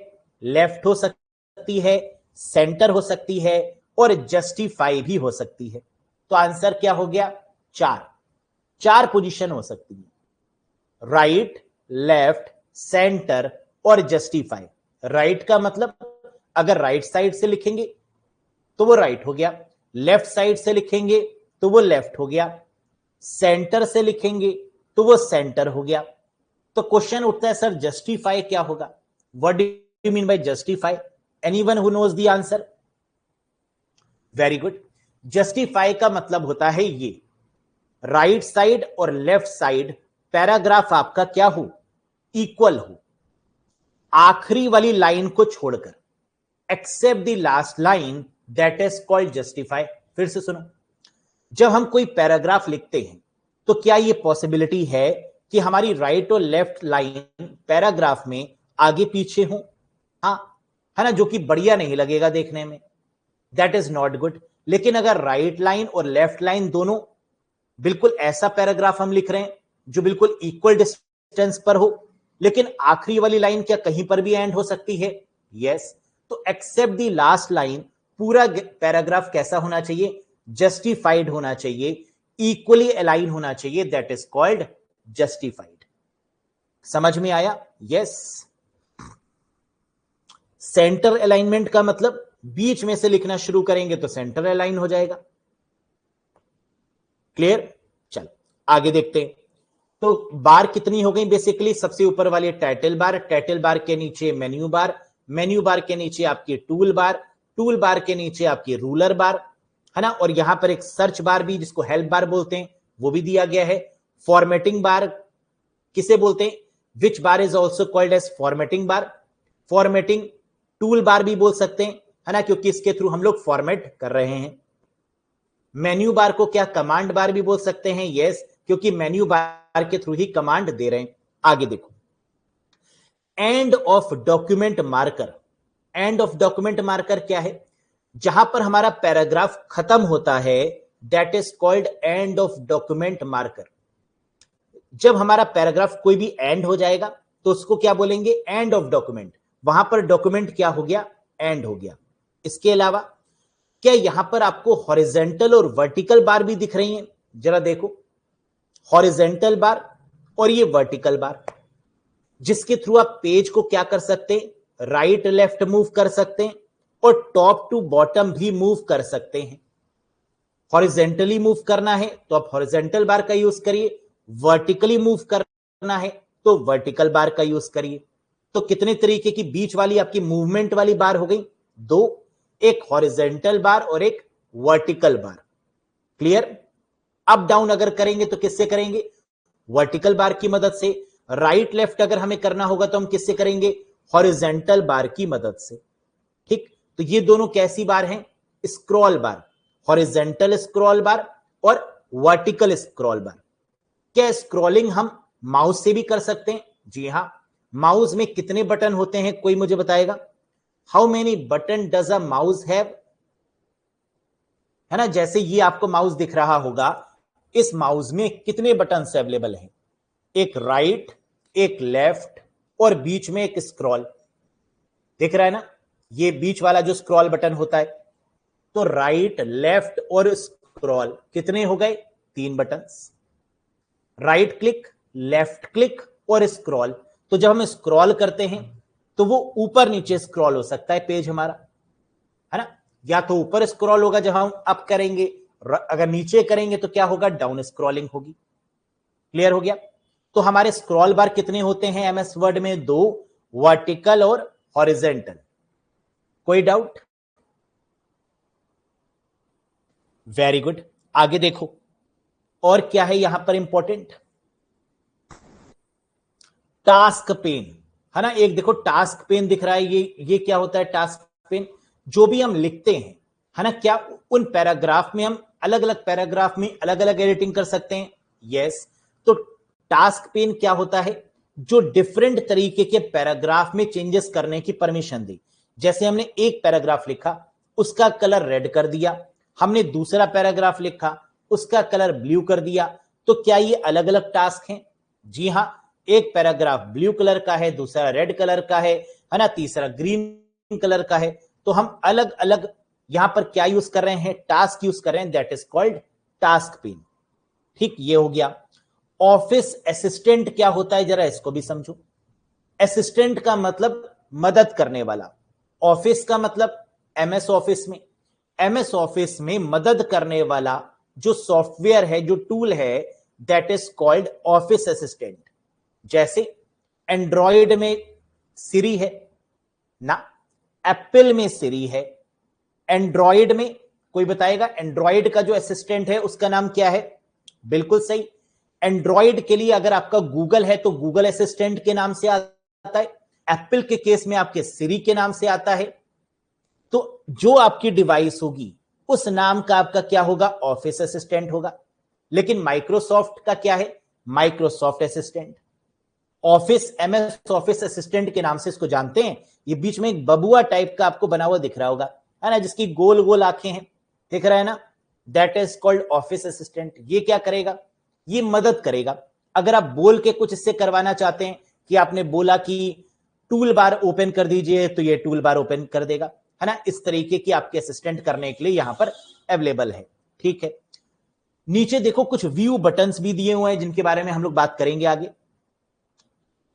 लेफ्ट हो सकती है, सेंटर हो सकती है और जस्टिफाई भी हो सकती है। तो आंसर क्या हो गया? चार पोजीशन हो सकती है, राइट, लेफ्ट, सेंटर और जस्टिफाई। राइट का मतलब अगर राइट साइड से लिखेंगे तो वो राइट हो गया, लेफ्ट साइड से लिखेंगे तो वो लेफ्ट हो गया, सेंटर से लिखेंगे तो वो सेंटर हो गया। तो क्वेश्चन उठता है सर जस्टिफाई क्या होगा? What do you mean by justify? Anyone who knows the answer? Very good. Justify का मतलब होता है ये, राइट साइड और लेफ्ट साइड पैराग्राफ आपका क्या हो? इक्वल हो, आखिरी वाली लाइन को छोड़कर, except the last line, that is called justify. फिर से सुनो, जब हम कोई पैराग्राफ लिखते हैं तो क्या यह पॉसिबिलिटी है कि हमारी राइट और लेफ्ट लाइन पैराग्राफ में आगे पीछे हो? हाँ, है ना, जो कि बढ़िया नहीं लगेगा देखने में, दैट इज नॉट गुड। लेकिन अगर राइट लाइन और लेफ्ट लाइन दोनों बिल्कुल ऐसा पैराग्राफ हम लिख रहे हैं जो बिल्कुल इक्वल डिस्टेंस पर हो, लेकिन आखिरी वाली लाइन क्या कहीं पर भी एंड हो सकती है? यस। तो एक्सेप्ट द लास्ट लाइन, पूरा पैराग्राफ कैसा होना चाहिए? जस्टिफाइड होना चाहिए, इक्वली अलाइन होना चाहिए, दैट इज कॉल्ड जस्टिफाइड। समझ में आया? यस। सेंटर अलाइनमेंट का मतलब बीच में से लिखना शुरू करेंगे तो सेंटर अलाइन हो जाएगा। क्लियर? चलो आगे देखते हैं। तो बार कितनी हो गई? बेसिकली सबसे ऊपर वाली टाइटल बार, टाइटल बार के नीचे मेन्यू बार, मेन्यू बार के नीचे आपकी टूल बार, टूल बार के नीचे आपकी रूलर बार, है ना, और यहां पर एक सर्च बार भी जिसको हेल्प बार बोलते हैं वो भी दिया गया है। फॉर्मेटिंग बार किसे बोलते हैं? Which bar is also called as formatting bar. Formatting tool bar भी बोल सकते हैं, है ना, क्योंकि इसके थ्रू हम लोग फॉर्मेट कर रहे हैं। मेन्यू बार को क्या कमांड बार भी बोल सकते हैं? यस, क्योंकि मेन्यू बार के थ्रू ही कमांड दे रहे हैं। आगे देखो, end of document marker. End of document marker क्या है? जहां पर हमारा पैराग्राफ खत्म होता है, that is called end of document marker. जब हमारा पैराग्राफ कोई भी एंड हो जाएगा तो उसको क्या बोलेंगे? End of document. वहां पर डॉक्यूमेंट क्या हो गया? एंड हो गया। इसके अलावा क्या यहां पर आपको हॉरिजेंटल और वर्टिकल बार भी दिख रही हैं? जरा देखो, हॉरिजेंटल बार और ये वर्टिकल बार, जिसके थ्रू आप पेज को क्या कर सकते हैं? राइट लेफ्ट मूव कर सकते हैं और टॉप टू बॉटम भी मूव कर सकते हैं। हॉरिजेंटली मूव करना है तो आप हॉरिजेंटल बार का यूज करिए, वर्टिकली मूव करना है तो वर्टिकल बार का यूज करिए। तो कितने तरीके की बीच वाली आपकी मूवमेंट वाली बार हो गई? दो, एक हॉरिजेंटल बार और एक vertical bar. Clear? Up down अगर करेंगे तो किससे करेंगे? वर्टिकल बार की मदद से। राइट लेफ्ट अगर हमें करना होगा तो हम किससे करेंगे? हॉरिजेंटल बार की मदद से। ठीक, तो ये दोनों कैसी बार हैं? स्क्रॉल बार, हॉरिजेंटल स्क्रॉल बार और वर्टिकल स्क्रॉल बार। क्या स्क्रॉलिंग हम माउस से भी कर सकते हैं? जी हां। माउस में कितने बटन होते हैं, कोई मुझे बताएगा? How many button does a mouse have? है ना, जैसे ये आपको माउस दिख रहा होगा, इस माउस में कितने बटन अवेलेबल हैं? एक राइट, एक लेफ्ट और बीच में एक स्क्रॉल। दिख रहा है ना, ये बीच वाला जो स्क्रॉल बटन होता है। तो राइट, लेफ्ट और स्क्रॉल कितने हो गए? 3 button. Right click, left click और स्क्रॉल। तो जब हम स्क्रॉल करते हैं तो वो ऊपर नीचे स्क्रॉल हो सकता है पेज हमारा, है ना, या तो ऊपर स्क्रॉल होगा जब हम अप करेंगे, अगर नीचे करेंगे तो क्या होगा? डाउन स्क्रॉलिंग होगी। क्लियर हो गया? तो हमारे स्क्रॉल बार कितने होते हैं एमएस वर्ड में? 2, वर्टिकल और हॉरिजेंटल। कोई डाउट? Very good. आगे देखो और क्या है यहां पर इंपॉर्टेंट, टास्क पेन है ना। एक देखो टास्क पेन दिख रहा है, ये क्या होता है टास्क पेन? जो भी हम लिखते हैं है ना, क्या उन पैराग्राफ में हम अलग अलग पैराग्राफ में अलग अलग एडिटिंग कर सकते हैं? यस। तो टास्क पेन क्या होता है? जो डिफरेंट तरीके के पैराग्राफ में चेंजेस करने की परमिशन दी। जैसे हमने एक पैराग्राफ लिखा, उसका कलर रेड कर दिया, हमने दूसरा पैराग्राफ लिखा, उसका कलर ब्लू कर दिया। तो क्या ये अलग अलग टास्क हैं? जी हां। एक पैराग्राफ ब्लू कलर का है, दूसरा रेड कलर का है ना, तीसरा ग्रीन कलर का है। तो हम अलग अलग यहां पर क्या यूज कर रहे हैं? टास्क यूज कर रहे हैं, that is called task pen. ठीक, ये हो गया। ऑफिस असिस्टेंट क्या होता है, जरा इसको भी समझो। असिस्टेंट का मतलब मदद करने वाला, ऑफिस का मतलब एमएस ऑफिस में, एमएस ऑफिस में मदद करने वाला जो सॉफ्टवेयर है, जो टूल है, that is called office assistant. जैसे एंड्रॉयड में सिरी है ना, एप्पल में सिरी है। एंड्रॉयड में कोई बताएगा एंड्रॉयड का जो असिस्टेंट है उसका नाम क्या है? बिल्कुल सही, एंड्रॉयड के लिए अगर आपका गूगल है तो गूगल असिस्टेंट के नाम से आता है, एप्पल के केस में आपके सिरी के नाम से आता है। तो जो आपकी डिवाइस होगी उस नाम का आपका क्या होगा? ऑफिस असिस्टेंट होगा। लेकिन माइक्रोसॉफ्ट का क्या है? Microsoft assistant. Office, MS office assistant के नाम से इसको जानते हैं। ये बीच में एक बबुआ टाइप का आपको बना हुआ दिख रहा होगा, है ना, जिसकी गोल गोल आंखें हैं, दिख रहा है ना, that is called office assistant. ये क्या करेगा? ये मदद करेगा। अगर आप बोल के कुछ इससे करवाना चाहते हैं, कि आपने बोला कि टूल बार ओपन कर दीजिए, तो ये टूल बार ओपन कर देगा, है ना। इस तरीके की आपके असिस्टेंट करने के लिए यहां पर अवेलेबल है। ठीक है, नीचे देखो कुछ व्यू बटन्स भी दिए हुए हैं जिनके बारे में हम लोग बात करेंगे आगे।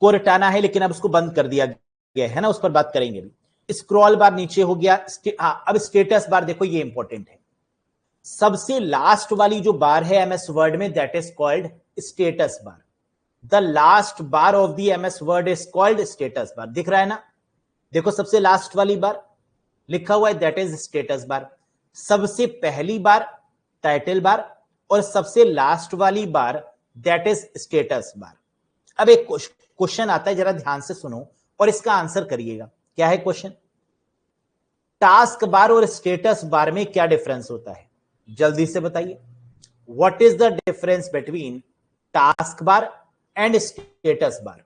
कोरटाना है लेकिन अब उसको बंद कर दिया गया है ना, उस पर बात करेंगे भी। स्क्रॉल बार नीचे हो गया। हाँ, अब स्टेटस बार देखो, ये इंपॉर्टेंट है। सबसे लास्ट वाली जो बार है एमएस वर्ड में, that is called status bar. The last bar of the MS word is called status बार। दिख रहा है ना, देखो सबसे लास्ट वाली बार लिखा हुआ है, दैट इज स्टेटस बार। सबसे पहली बार टाइटल बार और सबसे लास्ट वाली bar that is status bar. अब एक क्वेश्चन आता है, जरा ध्यान से सुनो और इसका आंसर करिएगा। क्या है क्वेश्चन? टास्क बार और स्टेटस बार में क्या डिफरेंस होता है? जल्दी से बताइए। What is the difference between task bar and status bar?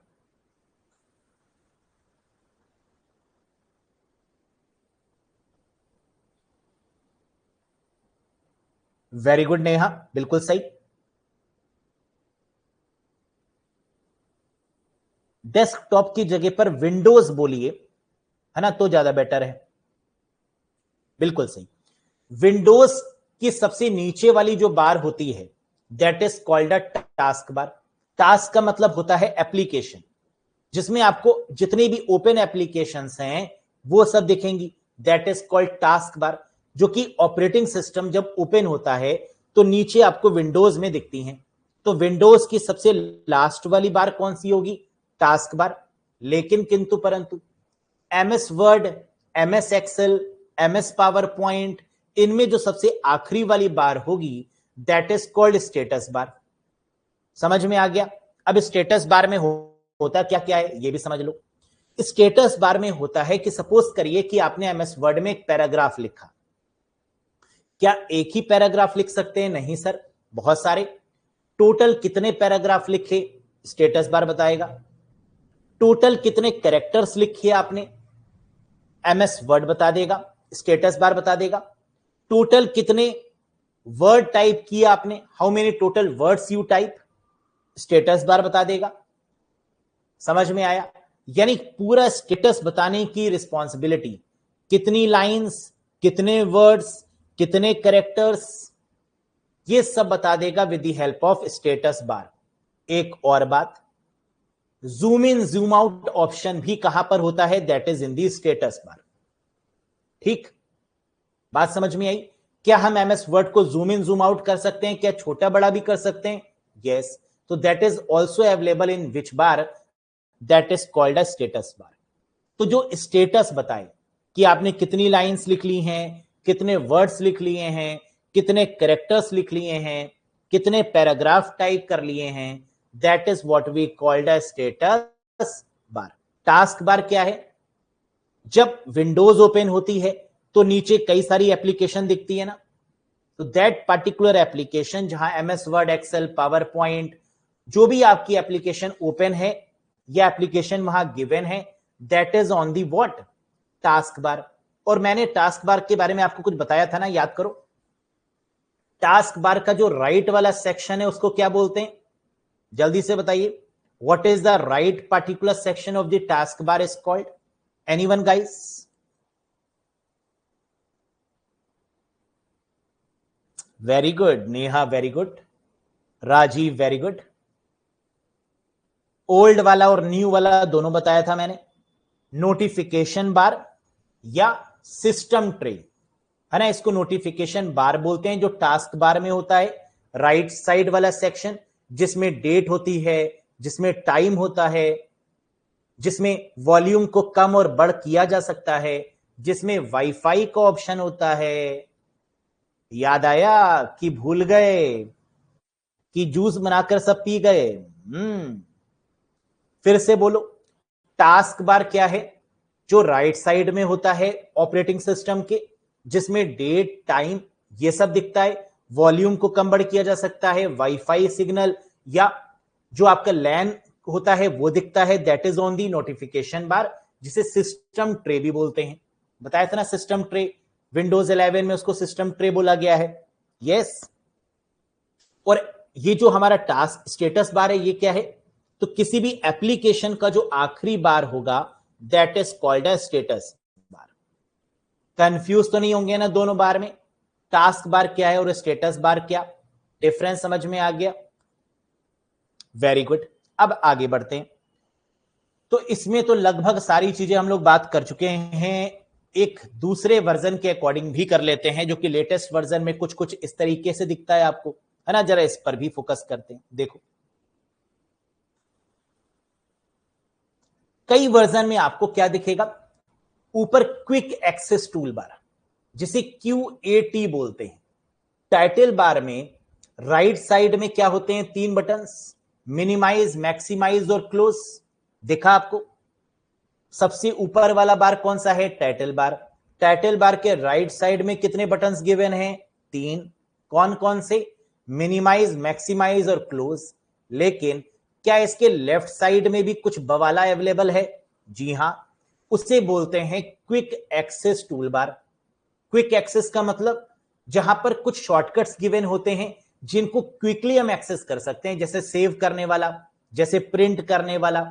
Very good Neha, बिल्कुल सही। डेस्कटॉप की जगह पर विंडोज बोलिए, है ना, तो ज्यादा बेटर है। बिल्कुल सही। विंडोज की सबसे नीचे वाली जो बार होती है, that is called a task bar. Task का मतलब होता है एप्लीकेशन, जिसमें आपको जितनी भी ओपन एप्लीकेशंस हैं वो सब दिखेंगी, that is called task bar. जो कि ऑपरेटिंग सिस्टम जब ओपन होता है तो नीचे आपको विंडोज में दिखती हैं। तो विंडोज की सबसे लास्ट वाली बार कौन सी होगी? Task bar. लेकिन किंतु परंतु MS Word, MS Excel, MS PowerPoint, इनमें जो सबसे आखिरी वाली बार होगी that is called status bar. समझ में आ गया? अब स्टेटस बार में होता क्या क्या है ये भी समझ लो। स्टेटस बार में होता है कि सपोज करिए कि आपने एमएस वर्ड में एक पैराग्राफ लिखा। क्या एक ही पैराग्राफ लिख सकते हैं? नहीं सर, बहुत सारे। टोटल कितने पैराग्राफ लिखे? स्टेटस बार बताएगा। टोटल कितने कैरेक्टर्स लिखे आपने? एमएस वर्ड बता देगा, स्टेटस बार बता देगा। टोटल कितने वर्ड टाइप किया आपने? How many total words you type? Status bar बता देगा। समझ में आया? यानी पूरा स्टेटस बताने की रिस्पॉन्सिबिलिटी, कितनी लाइंस, कितने वर्ड्स, कितने कैरेक्टर्स, ये सब बता देगा with the help of status bar. एक और बात, zoom in zoom out option भी कहां पर होता है? That is in the status bar. ठीक, बात समझ में आई? क्या हम एमएस वर्ड को जूम इन जूम आउट कर सकते हैं? क्या छोटा बड़ा भी कर सकते हैं? यस, तो that is also available in which bar, that is called a status बार। तो जो स्टेटस बताए कि आपने कितनी लाइंस लिख ली हैं, कितने वर्ड्स लिख लिए हैं, कितने कैरेक्टर्स लिख लिए हैं, कितने पैराग्राफ टाइप कर लिए हैं, that is what we called a status bar. Task bar क्या है? जब विंडोज ओपन होती है तो नीचे कई सारी एप्लीकेशन दिखती है ना, तो दैट पर्टिकुलर एप्लीकेशन, जहां MS Word, Excel, PowerPoint, जो भी आपकी एप्लीकेशन ओपन है या एप्लीकेशन वहां गिवन है, that is on the what? Task bar. और मैंने टास्क बार के बारे में आपको कुछ बताया था ना, याद करो। टास्क बार का जो राइट वाला सेक्शन है उसको क्या बोलते हैं? जल्दी से बताइए, what is the right particular section of the task bar is called? Anyone guys? Very good Neha, very good. Rajiv, very good. Old वाला और न्यू वाला दोनों बताया था मैंने। नोटिफिकेशन बार या सिस्टम ट्रे, है ना, इसको नोटिफिकेशन बार बोलते हैं, जो टास्क बार में होता है। राइट साइड वाला सेक्शन जिसमें डेट होती है, जिसमें टाइम होता है, जिसमें वॉल्यूम को कम और बढ़ किया जा सकता है, जिसमें वाईफाई का ऑप्शन होता है। याद आया कि भूल गए कि जूस बनाकर सब पी गए? फिर से बोलो, टास्क बार क्या है? जो राइट साइड में होता है ऑपरेटिंग सिस्टम के, जिसमें डेट, टाइम ये सब दिखता है, वॉल्यूम को कम बढ़ किया जा सकता है, वाईफाई सिग्नल या जो आपका लैन होता है वो दिखता है, that is on the notification bar, जिसे सिस्टम ट्रे भी बोलते हैं। बताया था ना सिस्टम ट्रे, विंडोज 11 में उसको सिस्टम ट्रे बोला गया है। यस। और ये जो हमारा टास्क स्टेटस बार है, ये क्या है? तो किसी भी एप्लीकेशन का जो आखिरी बार होगा, that is called a status bar. Confuse तो नहीं होंगे ना दोनों बार में? टास्क बार क्या है और स्टेटस बार क्या? डिफरेंस समझ में आ गया? Very good. अब आगे बढ़ते हैं। तो इसमें तो लगभग सारी चीजें हम लोग बात कर चुके हैं। एक दूसरे वर्जन के अकॉर्डिंग भी कर लेते हैं, जो कि लेटेस्ट वर्जन में कुछ कुछ इस तरीके से दिखता है आपको, है ना। जरा इस पर भी फोकस करते हैं। देखो, कई वर्जन में आपको क्या दिखेगा? ऊपर क्विक एक्सेस टूल बार, जिसे QAT बोलते हैं। टाइटल बार में राइट साइड में क्या होते हैं? 3 बटन्स, मिनिमाइज, मैक्सिमाइज और क्लोज। देखा आपको? सबसे ऊपर वाला बार कौन सा है? टाइटल बार। टाइटल बार के राइट साइड में कितने बटन्स गिवन हैं? 3। कौन कौन से? मिनिमाइज, मैक्सिमाइज और क्लोज। लेकिन क्या इसके लेफ्ट साइड में भी कुछ बवाला अवेलेबल है? जी हां, उसे बोलते हैं quick access tool bar. Quick access का मतलब जहां पर कुछ शॉर्टकट्स गिवन होते हैं जिनको क्विकली हम एक्सेस कर सकते हैं, जैसे सेव करने वाला, जैसे प्रिंट करने वाला।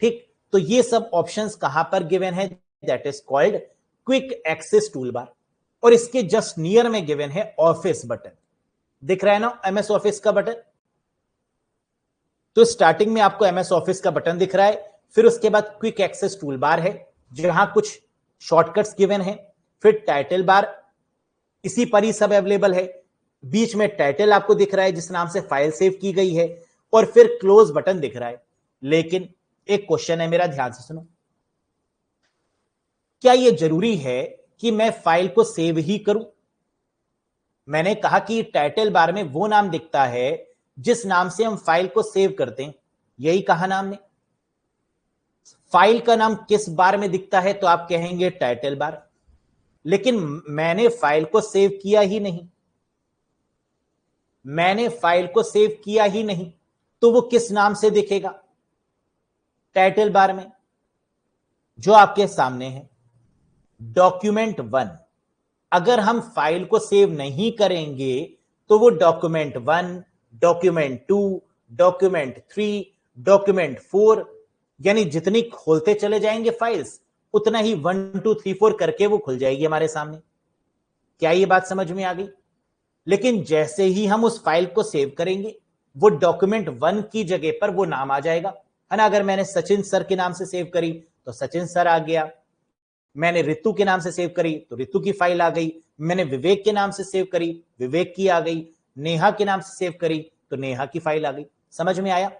ठीक, तो ये सब ऑप्शंस कहां पर गिवन है? That is called quick access tool bar. और इसके जस्ट नियर में गिवन है ऑफिस बटन। दिख रहा है ना एमएस ऑफिस का बटन? तो स्टार्टिंग में आपको एमएस ऑफिस का बटन दिख रहा है, फिर उसके बाद क्विक एक्सेस टूल बार है जहां कुछ शॉर्टकट्स गिवन है, फिर टाइटल बार इसी पर ही सब अवेलेबल है, बीच में टाइटल आपको दिख रहा है जिस नाम से फाइल सेव की गई है, और फिर क्लोज बटन दिख रहा है। लेकिन एक क्वेश्चन है मेरा, ध्यान से सुनो। क्या यह जरूरी है कि मैं फाइल को सेव ही करूं? मैंने कहा कि टाइटल बार में वो नाम दिखता है जिस नाम से हम फाइल को सेव करते हैं, यही कहा नाम ने। फाइल का नाम किस बार में दिखता है? तो आप कहेंगे टाइटल बार। लेकिन मैंने फाइल को सेव किया ही नहीं, मैंने फाइल को सेव किया ही नहीं, तो वो किस नाम से दिखेगा? टाइटल बार में जो आपके सामने है, डॉक्यूमेंट 1। अगर हम फाइल को सेव नहीं करेंगे तो वो डॉक्यूमेंट 1, डॉक्यूमेंट 2, डॉक्यूमेंट 3, डॉक्यूमेंट 4, यानी जितनी खोलते चले जाएंगे फाइल्स, उतना ही 1 2 3 4 करके वो खुल जाएगी हमारे सामने। क्या ये बात समझ में आ गई? लेकिन जैसे ही हम उस फाइल को सेव करेंगे, वो डॉक्यूमेंट 1 की जगह पर वो नाम आ जाएगा, है ना। अगर मैंने सचिन सर के नाम से सेव करी तो सचिन सर आ गया, मैंने रितु के नाम से सेव करी तो रितु की फाइल आ गई, मैंने विवेक के नाम से सेव करी, विवेक की आ गई, नेहा के नाम से सेव करी तो नेहा की फाइल आ गई। समझ में आया?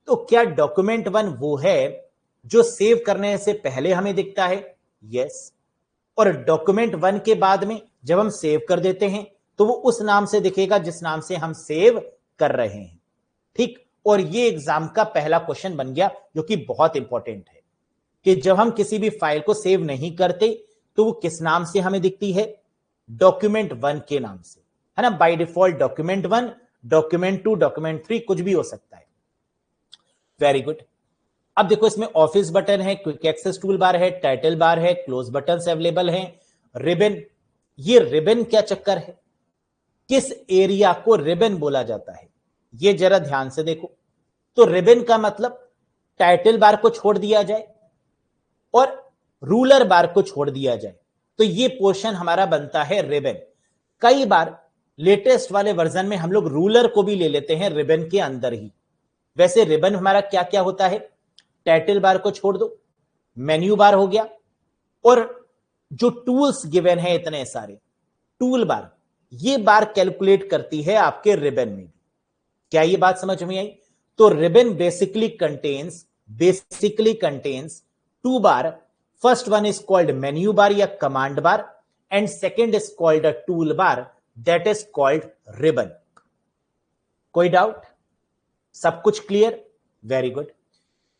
तो क्या डॉक्यूमेंट 1 वो है जो सेव करने से पहले हमें दिखता है? यस। और डॉक्यूमेंट 1 के बाद में जब हम सेव कर देते हैं तो वो उस नाम से दिखेगा जिस नाम से हम सेव कर रहे हैं। ठीक, और ये एग्जाम का पहला क्वेश्चन बन गया जो कि बहुत इंपॉर्टेंट है कि जब हम किसी भी फाइल को सेव नहीं करते तो वो किस नाम से हमें दिखती है? डॉक्यूमेंट 1 के नाम से, है ना। By default document 1, document 2, document 3 कुछ भी हो सकता है। Very good. अब देखो इसमें ऑफिस बटन है, क्विक एक्सेस टूल बार है, टाइटल बार है, क्लोज बटन्स अवेलेबल हैं, रिबन। ये रिबन क्या चक्कर है? किस एरिया को रिबन बोला जाता है? ये जरा ध्यान से देखो। तो रिबन का मतलब टाइटल बार को छोड़ दिया जाए और रूलर बार को छोड़ दिया जाए तो ये पोर्शन हमारा बनता है रिबन। कई बार लेटेस्ट वाले वर्जन में हम लोग रूलर को भी ले लेते हैं रिबन के अंदर ही। वैसे रिबन हमारा क्या क्या होता है? टाइटल बार को छोड़ दो, मेन्यू बार हो गया, और जो टूल्स गिवन है इतने सारे टूल बार, ये बार कैलकुलेट करती है आपके रिबन में। क्या ये बात समझ में आई? तो ribbon basically contains two bar. First one is called menu bar या command bar and second is called a tool bar, that is called ribbon. कोई डाउट? सब कुछ क्लियर? Very good.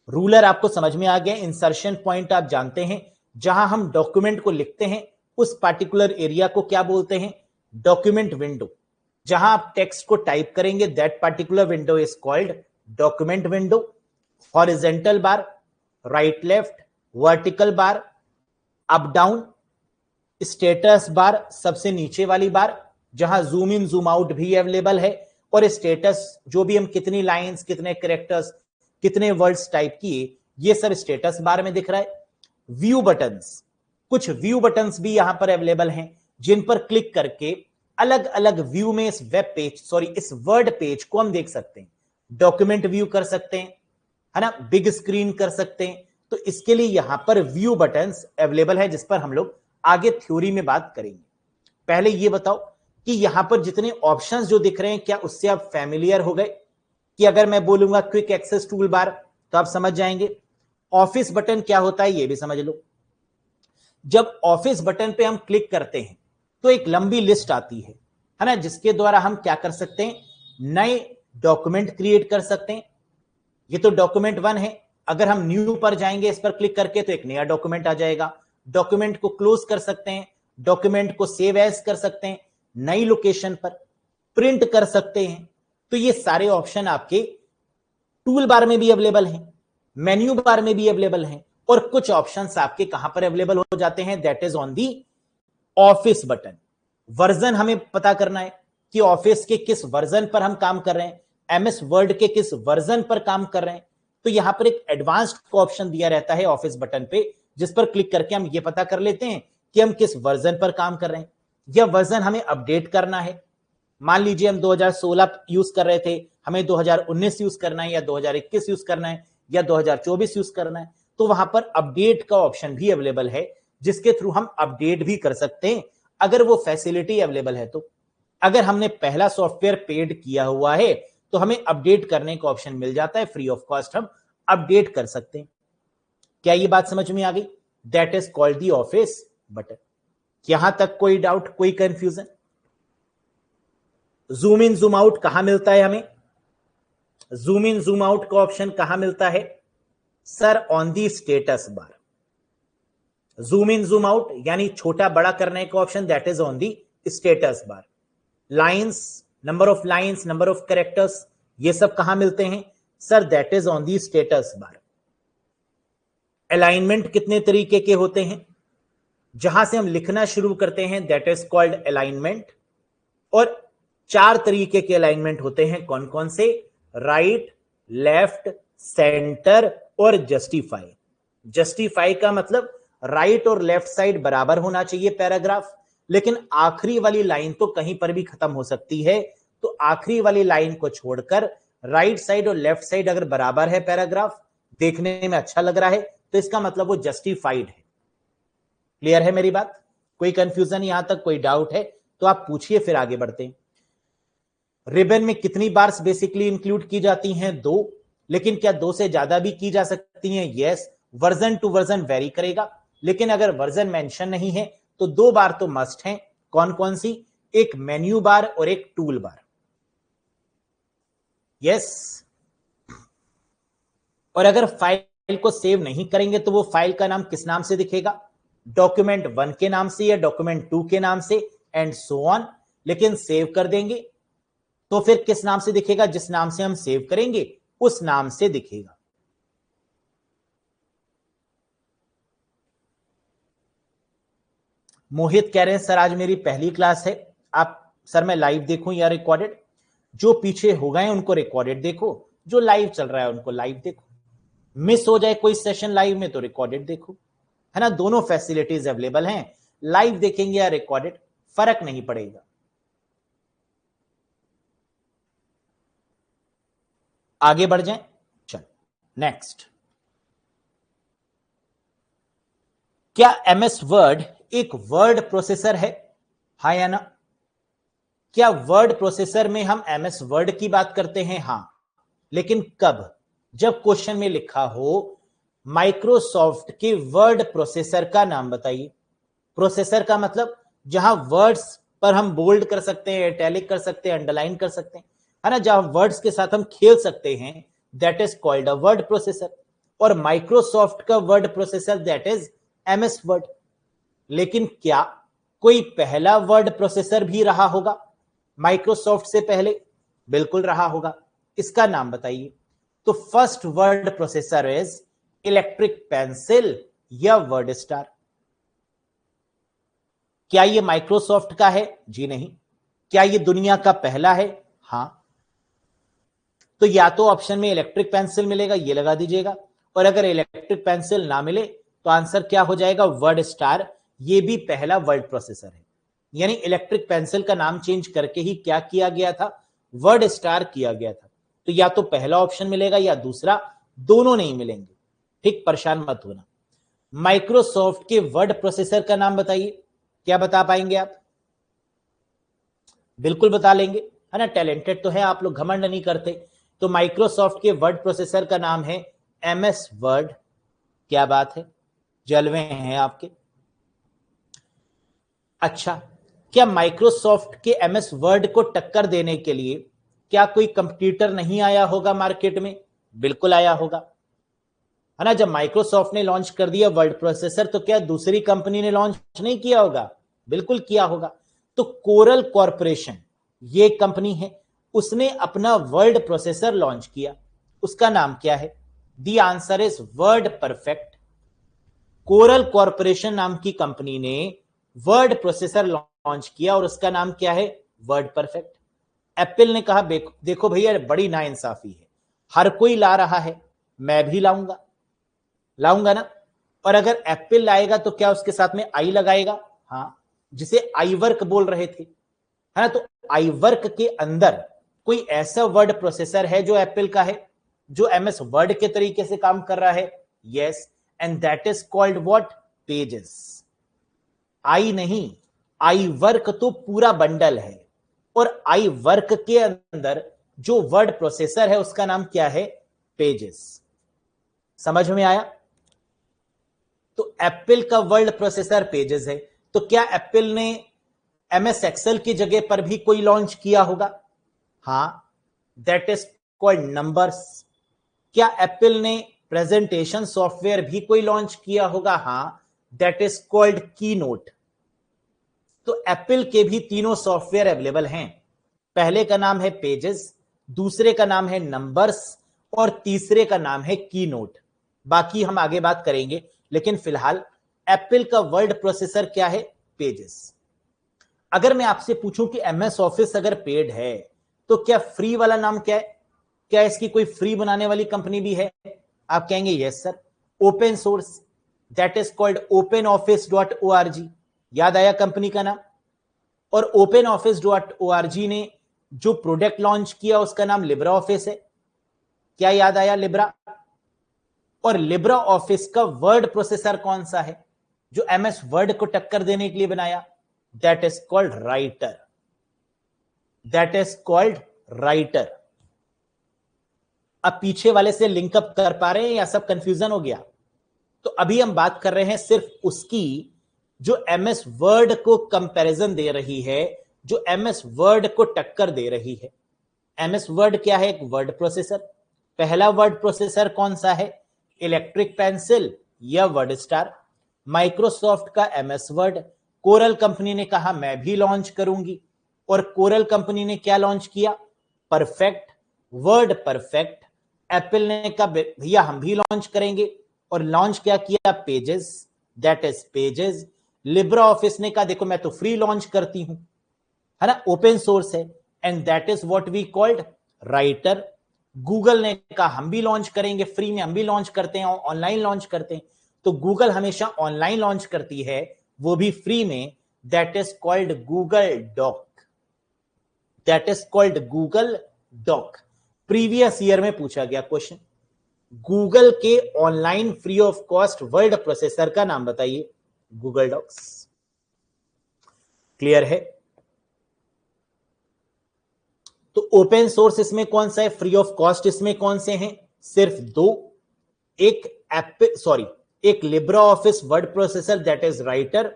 रूलर आपको समझ में आ गया। इंसर्शन पॉइंट आप जानते हैं, जहां हम डॉक्यूमेंट को लिखते हैं उस पार्टिकुलर एरिया को क्या बोलते हैं? Document window. जहां आप टेक्स्ट को टाइप करेंगे that particular window is called document window. Horizontal bar, right left, vertical bar, up down, status bar सबसे नीचे वाली बार जहां जूम इन जूम आउट भी अवेलेबल है, और स्टेटस जो भी हम कितनी लाइंस, कितने कैरेक्टर्स, कितने वर्ड्स टाइप किए, ये सब स्टेटस बार में दिख रहा है। व्यू बटन्स, कुछ व्यू बटन्स भी यहां पर अवेलेबल हैं जिन पर क्लिक करके अलग अलग व्यू में इस वेब पेज, इस वर्ड पेज को हम देख सकते हैं। डॉक्यूमेंट व्यू कर सकते हैं, है ना, बिग स्क्रीन कर सकते हैं। तो इसके लिए यहां पर व्यू बटन्स अवेलेबल है जिस पर हम लोग आगे थ्योरी में बात करेंगे। पहले ये बताओ कि यहां पर जितने ऑप्शंस जो दिख रहे हैं क्या उससे आप फैमिलियर हो गए? कि अगर मैं बोलूंगा क्विक एक्सेस टूल बार तो आप समझ जाएंगे। ऑफिस बटन क्या होता है ये भी समझ लो। जब ऑफिस बटन पे हम क्लिक करते हैं तो एक लंबी लिस्ट आती है ना, जिसके द्वारा हम क्या कर सकते हैं? नए डॉक्यूमेंट क्रिएट कर सकते हैं। ये तो डॉक्यूमेंट 1 है। अगर हम न्यू पर जाएंगे इस पर क्लिक करके तो एक नया डॉक्यूमेंट आ जाएगा। डॉक्यूमेंट को क्लोज कर सकते हैं, डॉक्यूमेंट को सेव एज कर सकते हैं, नई लोकेशन पर प्रिंट कर सकते हैं। तो ये सारे ऑप्शन आपके टूल बार में भी अवेलेबल हैं, मेन्यू बार में भी अवेलेबल हैं, और कुछ ऑप्शंस आपके कहां पर अवेलेबल हो जाते हैं? That is on the office button. Version हमें पता करना है कि ऑफिस के किस वर्जन पर हम काम कर रहे हैं, एमएस वर्ड के किस वर्जन पर काम कर रहे हैं। तो यहां पर एक एडवांस्ड का ऑप्शन दिया रहता है ऑफिस बटन पे, जिस पर क्लिक करके हम ये पता कर लेते हैं कि हम किस वर्जन पर काम कर रहे हैं। यह वर्जन हमें अपडेट करना है। मान लीजिए हम 2016 यूज कर रहे थे, हमें 2019 यूज करना है, या 2021 यूज करना है, या 2024 यूज करना है, तो वहां पर अपडेट का ऑप्शन भी अवेलेबल है जिसके थ्रू हम अपडेट भी कर सकते हैं अगर वो फैसिलिटी अवेलेबल है। तो अगर हमने पहला सॉफ्टवेयर पेड किया हुआ है तो हमें अपडेट करने का ऑप्शन मिल जाता है, फ्री ऑफ कॉस्ट हम अपडेट कर सकते हैं। क्या ये बात समझ में आ गई? That is called the office button. यहां तक कोई डाउट, कोई confusion? Zoom in zoom out कहां मिलता है हमें? जूम इन जूम आउट का ऑप्शन कहां मिलता है? Sir on the status bar. Zoom in zoom out यानी छोटा बड़ा करने का option, that is on the status bar. Lines, number of lines, number of characters, ये सब कहां मिलते हैं? Sir that is on the status bar. Alignment कितने तरीके के होते हैं? जहां से हम लिखना शुरू करते हैं दैट इज कॉल्ड अलाइनमेंट, और 4 तरीके के अलाइनमेंट होते हैं। कौन कौन से? राइट, लेफ्ट, सेंटर और जस्टिफाई। जस्टिफाई का मतलब राइट और लेफ्ट साइड बराबर होना चाहिए पैराग्राफ, लेकिन आखिरी वाली लाइन तो कहीं पर भी खत्म हो सकती है। तो आखिरी वाली लाइन को छोड़कर राइट साइड और लेफ्ट साइड अगर बराबर है पैराग्राफ, देखने में अच्छा लग रहा है, तो इसका मतलब वो जस्टिफाइड है। क्लियर है मेरी बात? कोई कंफ्यूजन यहां तक, कोई डाउट है तो आप पूछिए, फिर आगे बढ़ते हैं। रिबन में कितनी बार्स बेसिकली इंक्लूड की जाती हैं? 2, लेकिन क्या 2 से ज्यादा भी की जा सकती हैं? Yes, version two version very करेगा, लेकिन अगर वर्जन मेंशन नहीं है तो 2 बार तो मस्ट है। कौन कौन सी? एक मेन्यू बार और एक टूल बार। यस, और अगर फाइल को सेव नहीं करेंगे तो वो फाइल का नाम किस नाम से दिखेगा? डॉक्यूमेंट 1 के नाम से या डॉक्यूमेंट 2 के नाम से, एंड सो ऑन। लेकिन सेव कर देंगे तो फिर किस नाम से दिखेगा? जिस नाम से हम सेव करेंगे उस नाम से दिखेगा। मोहित कह रहे हैं सर आज मेरी पहली क्लास है, आप सर मैं लाइव देखूं या रिकॉर्डेड? जो पीछे हो गए उनको रिकॉर्डेड देखो, जो लाइव चल रहा है उनको लाइव देखो। मिस हो जाए कोई सेशन लाइव में तो रिकॉर्डेड देखो, है ना। दोनों फैसिलिटीज अवेलेबल हैं, लाइव देखेंगे या रिकॉर्डेड फर्क नहीं पड़ेगा। आगे बढ़ जाएं, चल नेक्स्ट। क्या एमएस वर्ड एक वर्ड प्रोसेसर है? हाँ या ना? क्या वर्ड प्रोसेसर में हम एमएस वर्ड की बात करते हैं? हां, लेकिन कब? जब क्वेश्चन में लिखा हो माइक्रोसॉफ्ट के वर्ड प्रोसेसर का नाम बताइए। प्रोसेसर का मतलब जहां वर्ड्स पर हम बोल्ड कर सकते हैं, इटैलिक कर सकते हैं, अंडरलाइन कर सकते हैं, है ना, जहां वर्ड्स के साथ हम खेल सकते हैं, that is called a word processor. और माइक्रोसॉफ्ट का word processor that is MS word. लेकिन क्या कोई पहला वर्ड प्रोसेसर भी रहा होगा माइक्रोसॉफ्ट से पहले? बिल्कुल रहा होगा, इसका नाम बताइए। तो first word processor is electric pencil या वर्ड स्टार। क्या ये माइक्रोसॉफ्ट का है? जी नहीं। क्या ये दुनिया का पहला है? हां। तो या तो ऑप्शन में इलेक्ट्रिक पेंसिल मिलेगा, ये लगा दीजिएगा, और अगर इलेक्ट्रिक पेंसिल ना मिले तो आंसर क्या हो जाएगा? Word star. ये भी पहला वर्ड प्रोसेसर है, यानी इलेक्ट्रिक पेंसिल का नाम चेंज करके ही क्या किया गया था? वर्ड स्टार किया गया था। तो या तो पहला ऑप्शन मिलेगा या दूसरा, दोनों नहीं मिलेंगे। ठीक, परेशान मत होना। माइक्रोसॉफ्ट के वर्ड प्रोसेसर का नाम बताइए, क्या बता पाएंगे आप? बिल्कुल बता लेंगे, है ना, टैलेंटेड तो है आप लोग, घमंड नहीं करते। तो माइक्रोसॉफ्ट के वर्ड प्रोसेसर का नाम है एमएस वर्ड। क्या बात है, जलवे हैं आपके। अच्छा, क्या माइक्रोसॉफ्ट के एमएस वर्ड को टक्कर देने के लिए क्या कोई कंप्यूटर नहीं आया होगा मार्केट में? बिल्कुल आया होगा, है ना। जब माइक्रोसॉफ्ट ने लॉन्च कर दिया वर्ड प्रोसेसर तो क्या दूसरी कंपनी ने लॉन्च नहीं किया होगा? बिल्कुल किया होगा। तो कोरल कॉरपोरेशन ये कंपनी है, उसने अपना वर्ड प्रोसेसर लॉन्च किया, उसका नाम क्या है? The answer is word perfect. Coral corporation नाम की कंपनी ने वर्ड प्रोसेसर लॉन्च किया और उसका नाम क्या है? Word perfect. एप्पल ने कहा देखो भैया बड़ी नाइंसाफी है, हर कोई ला रहा है, मैं भी लाऊंगा ना। और अगर एप्पल लाएगा तो क्या उसके साथ में आई लगाएगा? हाँ, जिसे आई वर्क बोल रहे थे, है ना। तो आई वर्क के अंदर कोई ऐसा वर्ड प्रोसेसर है जो एप्पल का है, जो एमएस वर्ड के तरीके से काम कर रहा है? Yes, and that is called what? Pages. I नहीं, आई वर्क तो पूरा बंडल है, और आई वर्क के अंदर जो वर्ड प्रोसेसर है उसका नाम क्या है? पेजेस। समझ में आया? तो एप्पल का वर्ड प्रोसेसर पेजेस है। तो क्या एप्पल ने एमएस एक्सेल की जगह पर भी कोई लॉन्च किया होगा? हां, दैट इज कॉल्ड नंबर्स। क्या एप्पल ने प्रेजेंटेशन सॉफ्टवेयर भी कोई लॉन्च किया होगा? हां, दैट इज कॉल्ड की नोट। तो एप्पल के भी तीनों सॉफ्टवेयर अवेलेबल हैं। पहले का नाम है पेजेस, दूसरे का नाम है नंबर्स, और तीसरे का नाम है की नोट। बाकी हम आगे बात करेंगे, लेकिन फिलहाल एप्पल का वर्ड प्रोसेसर क्या है? पेजेस। अगर मैं आपसे पूछूं कि एमएस ऑफिस अगर पेड है तो क्या फ्री वाला नाम क्या है? क्या इसकी कोई फ्री बनाने वाली कंपनी भी है? आप कहेंगे yes sir, open source, that is called OpenOffice dot O R G. याद आया कंपनी का नाम? और OpenOffice dot O R G ने जो प्रोडक्ट लॉन्च किया उसका नाम लिब्रा ऑफिस है। क्या याद आया? लिब्रा। और लिब्रा ऑफिस का वर्ड प्रोसेसर कौन सा है जो एमएस वर्ड को टक्कर देने के लिए बनाया? That is called writer. That is called writer. अब पीछे वाले से लिंकअप कर पा रहे हैं या सब कंफ्यूजन हो गया? तो अभी हम बात कर रहे हैं सिर्फ उसकी जो एमएस वर्ड को कंपैरिजन दे रही है, जो एमएस वर्ड को टक्कर दे रही है। एमएस वर्ड क्या है? एक वर्ड प्रोसेसर। पहला वर्ड प्रोसेसर कौन सा है? इलेक्ट्रिक पेंसिल या वर्ड स्टार। माइक्रोसॉफ्ट का एमएस वर्ड, कोरल कंपनी ने कहा मैं भी लॉन्च करूंगी, और कोरल कंपनी ने क्या लॉन्च किया? Perfect, word perfect. एप्पल ने कहा भैया हम भी लॉन्च करेंगे, और लॉन्च क्या किया? Pages, that is pages. Libre office ने कहा देखो मैं तो फ्री लॉन्च करती हूं, है ना, ओपन सोर्स है, and that is what we called Writer. Google ने कहा हम भी लॉन्च करेंगे फ्री में, हम भी लॉन्च करते हैं, ऑनलाइन लॉन्च करते हैं। तो गूगल हमेशा ऑनलाइन लॉन्च करती है, वो भी फ्री में, that is called Google Doc, that is called Google Doc. Previous year में पूछा गया क्वेश्चन, गूगल के online free of cost word processor का नाम बताइए। Google docs. क्लियर है? तो ओपन सोर्स इसमें कौन सा है? फ्री ऑफ कॉस्ट इसमें कौन से हैं? सिर्फ दो, एक LibreOffice word processor that is Writer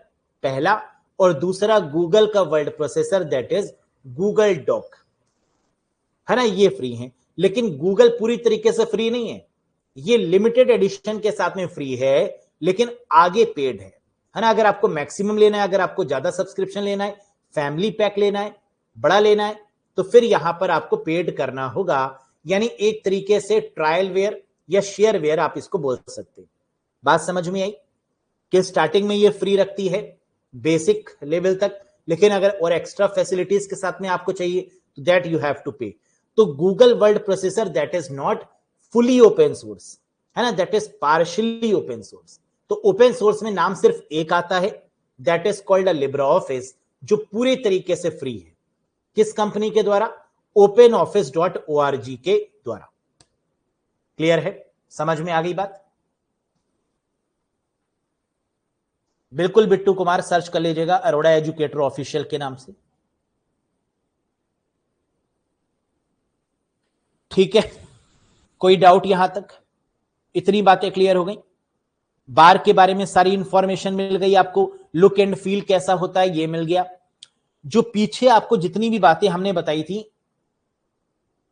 पहला, और दूसरा गूगल का word processor that is Google Doc, है ना, ये फ्री हैं। लेकिन गूगल पूरी तरीके से फ्री नहीं है, ये लिमिटेड एडिशन के साथ में फ्री है, लेकिन आगे पेड है ना। अगर आपको मैक्सिमम लेना है, अगर आपको ज्यादा सब्सक्रिप्शन लेना है, फैमिली पैक लेना है, बड़ा लेना है, तो फिर यहां पर आपको पेड करना होगा। यानी एक तरीके से ट्रायल वेयर या शेयर वेयर आप इसको बोल सकते हैं। बात समझ में आई कि स्टार्टिंग में ये फ्री रखती है बेसिक लेवल तक, लेकिन अगर और एक्स्ट्रा फैसिलिटीज के साथ में आपको चाहिए तो दैट यू हैव टू पे। तो Google word processor that is not fully open source, है ना, that is partially open source. तो ओपन सोर्स में नाम सिर्फ एक आता है, that is called a Libra office, जो पूरे तरीके से फ्री है। किस कंपनी के द्वारा? openoffice.org के द्वारा। क्लियर है? समझ में आ गई बात? बिल्कुल बिट्टू कुमार, सर्च कर लीजिएगा अरोड़ा एजुकेटर ऑफिशियल के नाम से। ठीक है, कोई डाउट यहां तक? इतनी बातें क्लियर हो गई? बार के बारे में सारी इंफॉर्मेशन मिल गई आपको, लुक एंड फील कैसा होता है ये मिल गया। जो पीछे आपको जितनी भी बातें हमने बताई थी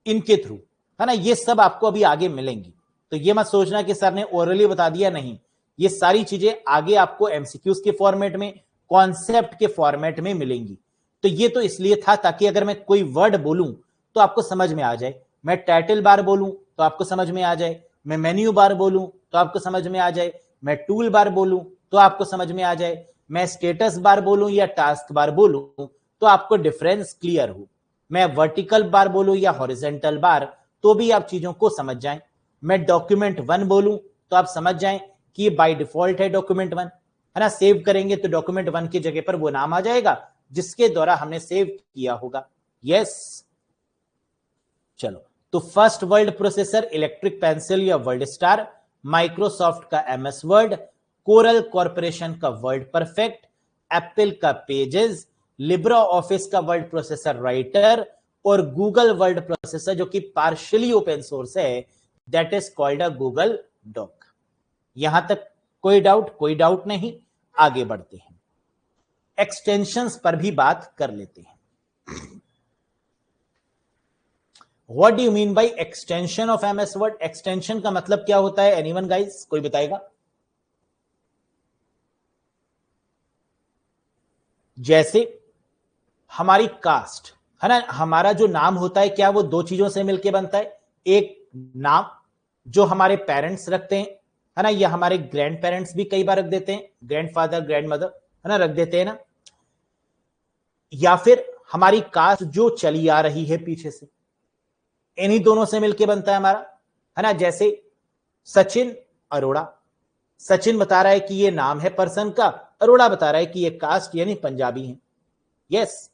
इनके थ्रू, है ना, ये सब आपको अभी आगे मिलेंगी। तो ये मत सोचना कि सर ने ओरली बता दिया, नहीं, ये सारी चीजें आगे आपको एमसीक्यूज के फॉर्मेट में, कॉन्सेप्ट के फॉर्मेट में मिलेंगी। तो ये तो इसलिए था ताकि अगर मैं कोई वर्ड बोलूं तो आपको समझ में आ जाए, मैं टाइटल बार बोलूं तो आपको समझ में आ जाए, मैं मेन्यू बार बोलूं तो आपको समझ में आ जाए, मैं टूल बार बोलूं तो आपको समझ में आ जाए, मैं स्टेटस बार बोलूं या टास्क बार बोलूं तो आपको डिफरेंस क्लियर हो, मैं वर्टिकल बार बोलूं या हॉरिजॉन्टल बार तो भी आप चीजों को समझ जाएं, मैं डॉक्यूमेंट 1 बोलूं तो आप समझ जाएं कि बाय डिफॉल्ट है डॉक्यूमेंट 1, है ना, सेव करेंगे तो डॉक्यूमेंट 1 की जगह पर वो नाम आ जाएगा जिसके द्वारा हमने सेव किया होगा। यस, चलो, तो first word processor electric pencil या वर्ड स्टार, माइक्रोसॉफ्ट का एमएस वर्ड, कोरल कॉर्पोरेशन का वर्ड परफेक्ट, एप्पल का पेजेस, लिब्रा ऑफिस का वर्ड प्रोसेसर राइटर, और गूगल वर्ड प्रोसेसर जो कि पार्शियली ओपन सोर्स है, that is called a Google doc. यहां तक कोई डाउट? कोई डाउट नहीं, आगे बढ़ते हैं, एक्सटेंशंस पर भी बात कर लेते हैं। What do you mean by extension of MS Word? Extension का मतलब क्या होता है? एनीवन गाइस, कोई बताएगा? जैसे हमारी कास्ट, है ना, हमारा जो नाम होता है क्या वो दो चीजों से मिलकर बनता है? एक नाम जो हमारे पेरेंट्स रखते हैं, है ना, या हमारे ग्रैंड पेरेंट्स भी कई बार रख देते हैं, ग्रैंडफादर ग्रैंड मदर, है ना, रख देते हैं ना, या फिर हमारी कास्ट जो चली आ रही है पीछे से, इन्हीं दोनों से मिलके बनता है हमारा, है ना। जैसे सचिन अरोड़ा, सचिन बता रहा है कि ये नाम है पर्सन का, अरोड़ा बता रहा है कि ये कास्ट यानी पंजाबी है। यस,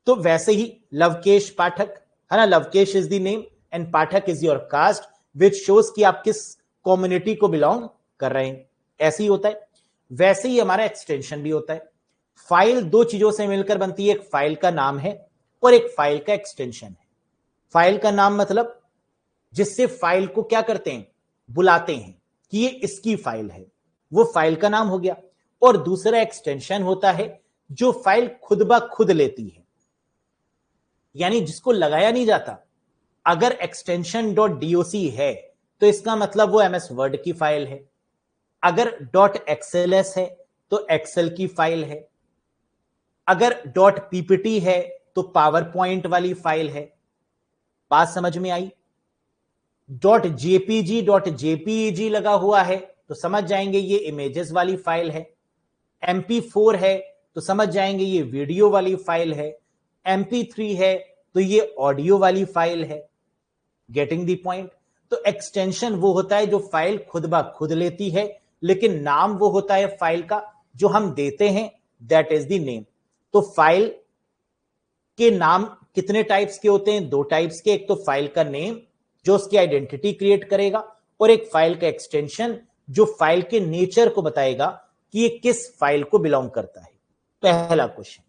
तो वैसे ही लवकेश पाठक, है ना, Lavkesh is the name and Pathak is your caste which shows कि आप किस कम्युनिटी को बिलोंग कर रहे हैं, ऐसे ही होता है। वैसे ही हमारा एक्सटेंशन भी होता है। फाइल दो चीजों से मिलकर बनती है, एक फाइल का नाम है और एक फाइल का एक्सटेंशन है। फाइल का नाम मतलब जिससे फाइल को क्या करते हैं, बुलाते हैं कि ये इसकी फाइल है, वो फाइल का नाम हो गया। और दूसरा एक्सटेंशन होता है जो फाइल खुद ब खुद लेती है, यानी जिसको लगाया नहीं जाता। अगर एक्सटेंशन .doc है तो इसका मतलब वो एमएस वर्ड की फाइल है, अगर .xls है तो एक्सेल की फाइल है, अगर .ppt है तो पावर पॉइंट वाली फाइल है। बात समझ में आई? .jpg लगा हुआ है तो समझ जाएंगे ये इमेजेस वाली फाइल है, MP4 है तो समझ जाएंगे ये वीडियो वाली फाइल है, MP3 है तो ये ऑडियो वाली फाइल है। Getting the point? तो एक्सटेंशन वो होता है जो फाइल खुद ब खुद लेती है, लेकिन नाम वो होता है फाइल का जो हम देते हैं, दैट इज द नेम। तो फाइल के नाम कितने टाइप्स के होते हैं? 2 टाइप्स के। एक तो फाइल का नेम जो उसकी आइडेंटिटी क्रिएट करेगा, और एक फाइल का एक्सटेंशन जो फाइल के नेचर को बताएगा कि ये किस फाइल को बिलोंग करता है। पहला question,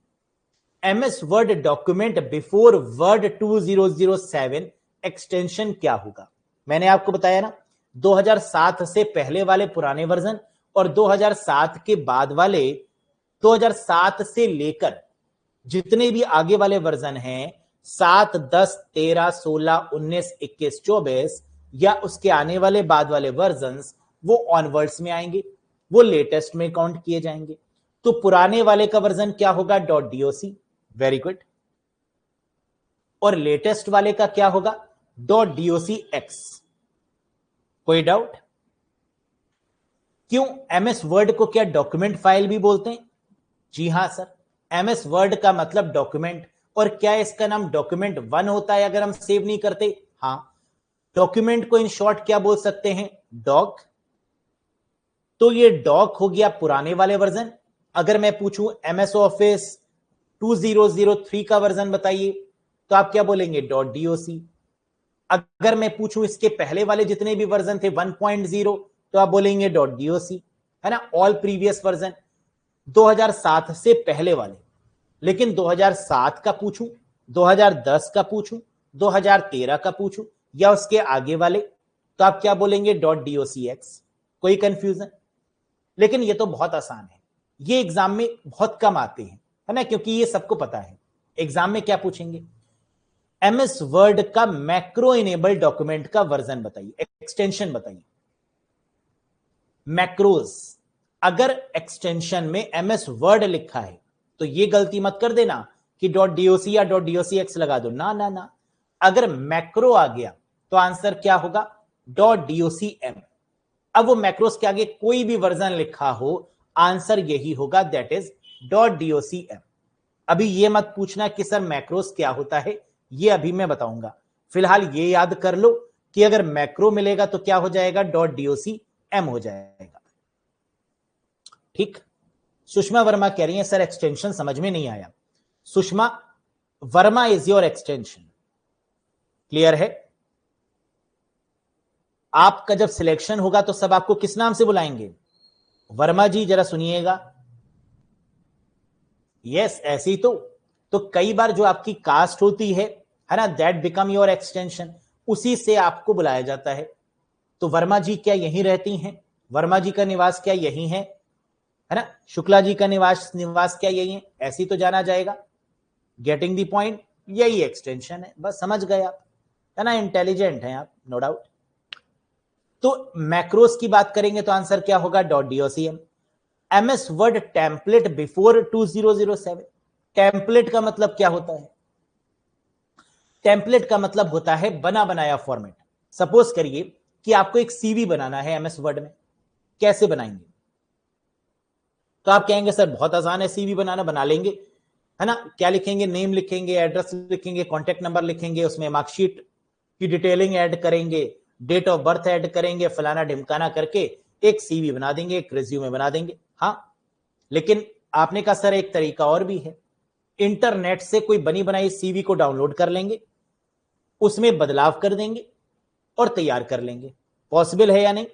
MS word document before word 2007 extension क्या होगा? मैंने आपको बताया ना, 2007 से पहले वाले पुराने वर्जन और 2007 के बाद वाले, 2007 से लेकर जितने भी आगे वाले वर्जन हैं, 7, 10, 13, 16, 19, 21, 24 या उसके आने वाले बाद वाले वर्जन्स, वो ऑनवर्ड्स में आएंगे, वो लेटेस्ट में काउंट किए जाएंगे। तो पुराने वाले का वर्जन क्या होगा? .doc। Very good. और लेटेस्ट वाले का क्या होगा? .docx। कोई डाउट? क्यों एमएस वर्ड को क्या डॉक्यूमेंट फाइल भी बोलते हैं? जी हां सर, एमएस वर्ड का मतलब डॉक्यूमेंट। और क्या इसका नाम डॉक्यूमेंट 1 होता है अगर हम सेव नहीं करते? हां। डॉक्यूमेंट को इन शॉर्ट क्या बोल सकते हैं? डॉक। तो ये डॉक हो गया पुराने वाले वर्जन। अगर मैं पूछूं एमएस ऑफिस 2003 का वर्जन बताइए, तो आप क्या बोलेंगे? .doc। अगर मैं पूछूं इसके पहले वाले जितने भी वर्जन थे 1.0, तो आप बोलेंगे .doc, है ना, ऑल प्रीवियस वर्जन 2007 से पहले वाले। लेकिन 2007 का पूछूं, 2010 का पूछूं, 2013 का पूछूं या उसके आगे वाले, तो आप क्या बोलेंगे? .docx। कोई कंफ्यूजन? लेकिन ये तो बहुत आसान है, ये एग्जाम में बहुत कम आते हैं, है ना, क्योंकि ये सबको पता है। एग्जाम में क्या पूछेंगे? एमएस वर्ड का मैक्रो इनेबल डॉक्यूमेंट का वर्जन बताइए, एक्सटेंशन बताइए। मैक्रोज, अगर एक्सटेंशन में एमएस वर्ड लिखा है तो ये गलती मत कर देना कि .doc या .docx लगा दो, ना ना ना। अगर मैक्रो आ गया तो आंसर क्या होगा? .docm। अब वो मैक्रोस के आगे कोई भी वर्जन लिखा हो, आंसर यही होगा, दैट इज .docm। अभी ये मत पूछना कि सर मैक्रोस क्या होता है, ये अभी मैं बताऊंगा। फिलहाल ये याद कर लो कि अगर मैक्रो मिलेगा तो क्या हो जाएगा? .docm हो जाएगा। ठीक। सुषमा वर्मा कह रही है सर एक्सटेंशन समझ में नहीं आया। Sushma Verma is your extension. Clear है? आपका जब सिलेक्शन होगा तो सब आपको किस नाम से बुलाएंगे? वर्मा जी, जरा सुनिएगा। यस, ऐसे ही तो कई बार जो आपकी कास्ट होती है ना, दैट बिकम योर एक्सटेंशन, उसी से आपको बुलाया जाता है। तो वर्मा जी क्या यहीं रहती हैं? वर्मा जी का निवास क्या यहीं है ना? शुक्ला जी का निवास क्या यही है? ऐसी तो जाना जाएगा। Getting the point? यही एक्सटेंशन है, बस समझ गए आप, है ना, इंटेलिजेंट हैं आप, नो डाउट। तो मैक्रोस की बात करेंगे तो आंसर क्या होगा? .docm। MS word template before 2007, template का मतलब क्या होता है? टेम्पलेट का मतलब होता है बना बनाया फॉर्मेट। सपोज करिए कि आपको एक सीवी बनाना है एमएस वर्ड में, कैसे बनाएंगे? तो आप कहेंगे सर बहुत आसान है सीवी बनाना, बना लेंगे, है ना। क्या लिखेंगे? नेम लिखेंगे, एड्रेस लिखेंगे, कॉन्टेक्ट नंबर लिखेंगे, उसमें मार्कशीट की डिटेलिंग ऐड करेंगे, डेट ऑफ बर्थ ऐड करेंगे, फलाना ढिमकाना करके एक सीवी बना देंगे, एक रिज्यूमे बना देंगे। हाँ, लेकिन आपने कहा सर एक तरीका और भी है, इंटरनेट से कोई बनी बनाई सीवी को डाउनलोड कर लेंगे, उसमें बदलाव कर देंगे और तैयार कर लेंगे। पॉसिबल है या नहीं?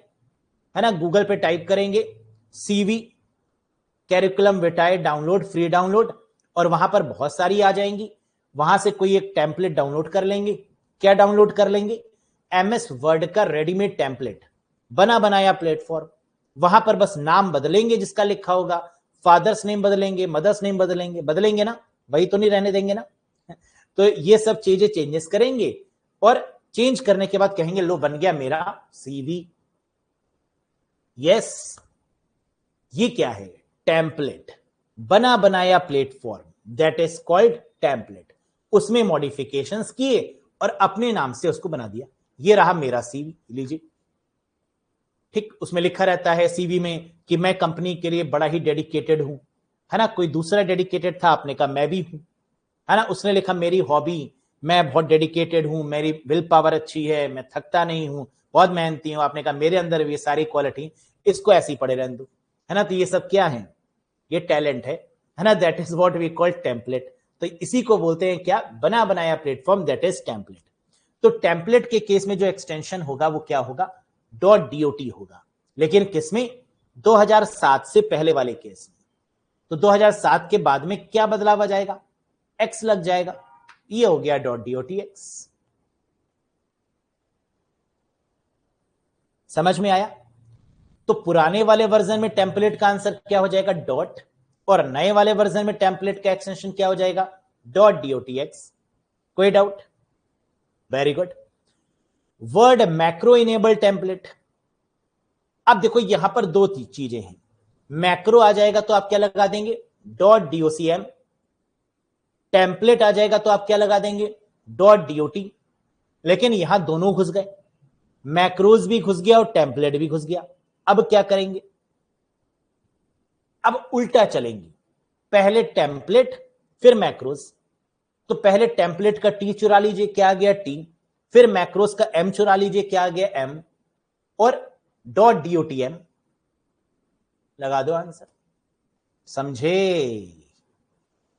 है ना। गूगल पे टाइप करेंगे CV curriculum vitae download, free download, और वहां पर बहुत सारी आ जाएंगी। वहां से कोई एक टेम्पलेट डाउनलोड कर लेंगे, क्या डाउनलोड कर लेंगे? एमएस वर्ड का रेडीमेड टेम्पलेट, बना बनाया प्लेटफॉर्म। वहां पर बस नाम बदलेंगे जिसका लिखा होगा, फादर्स नेम बदलेंगे, मदर्स नेम बदलेंगे ना, वही तो नहीं रहने देंगे ना। तो ये सब चीजें चेंजेस करेंगे और चेंज करने के बाद कहेंगे लो बन गया मेरा सीवी। यस, ये क्या है? टेम्पलेट, बना बनाया platform, that is called template. उसमें मॉडिफिकेशंस किए और अपने नाम से उसको बना दिया। ये रहा मेरा सीवी, लीजिए। ठीक, उसमें लिखा रहता है सीवी में कि मैं कंपनी के लिए बड़ा ही डेडिकेटेड हूं, है ना। कोई दूसरा डेडिकेटेड था, आपने कहा मैं भी हूं, है ना। उसने लिखा मेरी हॉबी, मैं बहुत डेडिकेटेड हूं, मेरी विल पावर अच्छी है, मैं थकता नहीं हूं, बहुत मेहनती हूं। आपने कहा मेरे अंदर भी ये सारी क्वालिटी, इसको ऐसी पड़े रहने दो, है ना। तो ये सब क्या है? ये टैलेंट है ना। That is what we call template. तो इसी को बोलते हैं क्या? बना बनाया प्लेटफॉर्म, दैट इज टेम्पलेट। तो टेम्पलेट के केस में जो एक्सटेंशन होगा वो क्या होगा? .dot होगा। लेकिन किसमें? 2007 से पहले वाले केस में। तो 2007 के बाद में क्या बदलाव आ जाएगा? एक्स लग जाएगा। ये हो गया .dotx। समझ में आया? तो पुराने वाले वर्जन में टेम्पलेट का आंसर क्या हो जाएगा? डॉट, और नए वाले वर्जन में टेम्पलेट का एक्सटेंशन क्या हो जाएगा? .dotx। कोई doubt? Very good. Word macro enable template. अब देखो यहां पर दो चीजें हैं। मैक्रो आ जाएगा तो आप क्या लगा देंगे? .docm। टेम्पलेट आ जाएगा तो आप क्या लगा देंगे? .dot। लेकिन यहां दोनों घुस गए, मैक्रोज भी घुस गया और टेम्पलेट भी घुस गया। अब क्या करेंगे? अब उल्टा चलेंगे, पहले टेम्पलेट फिर मैक्रोज। तो पहले टेम्पलेट का टी चुरा लीजिए, क्या आ गया? टी। फिर मैक्रोज का एम चुरा लीजिए, क्या आ गया? एम। और .dotm लगा दो आंसर। समझे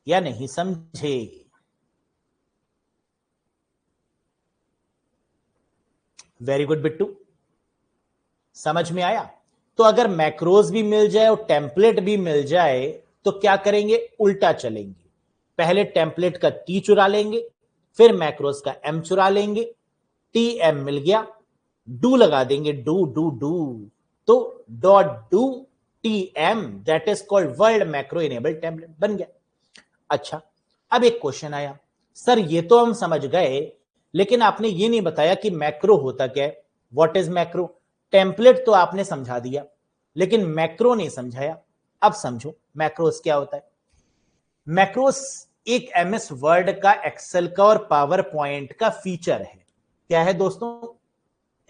या नहीं समझे? वेरी गुड बिट्टू, समझ में आया? तो अगर मैक्रोज भी मिल जाए और टेम्पलेट भी मिल जाए तो क्या करेंगे? उल्टा चलेंगे, पहले टेम्पलेट का टी चुरा लेंगे, फिर मैक्रोज का एम चुरा लेंगे। टी एम मिल गया, डू लगा देंगे, डू डू डू। तो .dotm that is called world macro enable template बन गया। अच्छा, अब एक क्वेश्चन आया, सर ये तो हम समझ गए, लेकिन आपने ये नहीं बताया कि मैक्रो होता क्या है। What is macro? टेम्पलेट तो आपने समझा दिया, लेकिन मैक्रो नहीं समझाया। अब समझो मैक्रोस क्या होता है। मैक्रोस एक एमएस वर्ड का, एक्सेल का और पावर पॉइंट का फीचर है। क्या है दोस्तों?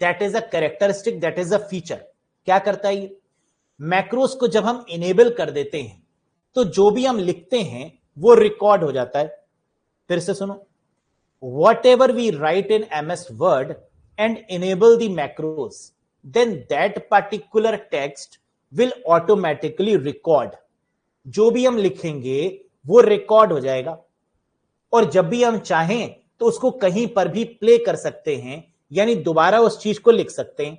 That is a characteristic, that is a feature. क्या करता है ये? मैक्रोस को जब हम इनेबल कर देते हैं तो जो भी हम लिखते हैं वो रिकॉर्ड हो जाता है। फिर से सुनो, whatever we write in MS Word and enable the macros, then that particular text will automatically record। जो भी हम लिखेंगे वो रिकॉर्ड हो जाएगा, और जब भी हम चाहें तो उसको कहीं पर भी प्ले कर सकते हैं, यानी दोबारा उस चीज को लिख सकते हैं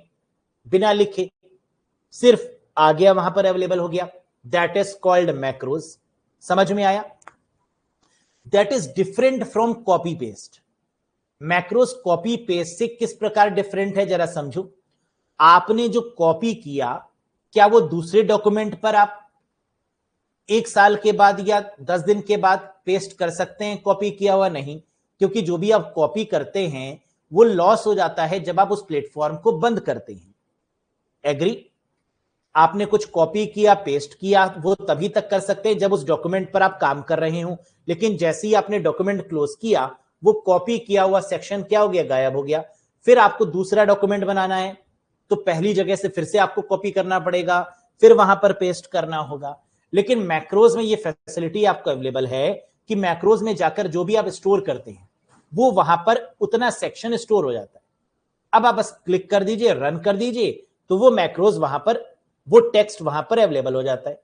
बिना लिखे, सिर्फ आ गया वहां पर अवेलेबल हो गया। That is called macros. समझ में आया? That is different from copy paste. Macros copy paste से किस प्रकार डिफरेंट है जरा समझो। आपने जो कॉपी किया, क्या वो दूसरे डॉक्यूमेंट पर आप 1 साल के बाद या 10 दिन के बाद पेस्ट कर सकते हैं कॉपी किया हुआ? नहीं, क्योंकि जो भी आप कॉपी करते हैं वो लॉस हो जाता है जब आप उस प्लेटफॉर्म को बंद करते हैं। एग्री? आपने कुछ कॉपी किया, पेस्ट किया, वो तभी तक कर सकते हैं जब उस डॉक्यूमेंट पर आप काम कर रहे हो। लेकिन जैसे ही आपने डॉक्यूमेंट क्लोज किया, वो कॉपी किया हुआ सेक्शन क्या हो गया? गायब हो गया। फिर आपको दूसरा डॉक्यूमेंट बनाना है तो पहली जगह से फिर से आपको कॉपी करना पड़ेगा, फिर वहां पर पेस्ट करना होगा। लेकिन मैक्रोज में ये फैसिलिटी आपको अवेलेबल है कि मैक्रोज में जाकर जो भी आप स्टोर करते हैं वो वहां पर उतना सेक्शन स्टोर हो जाता है। अब आप बस क्लिक कर दीजिए, रन कर दीजिए, तो वो मैक्रोज वहां पर, वो टेक्स्ट वहां पर अवेलेबल हो जाता है।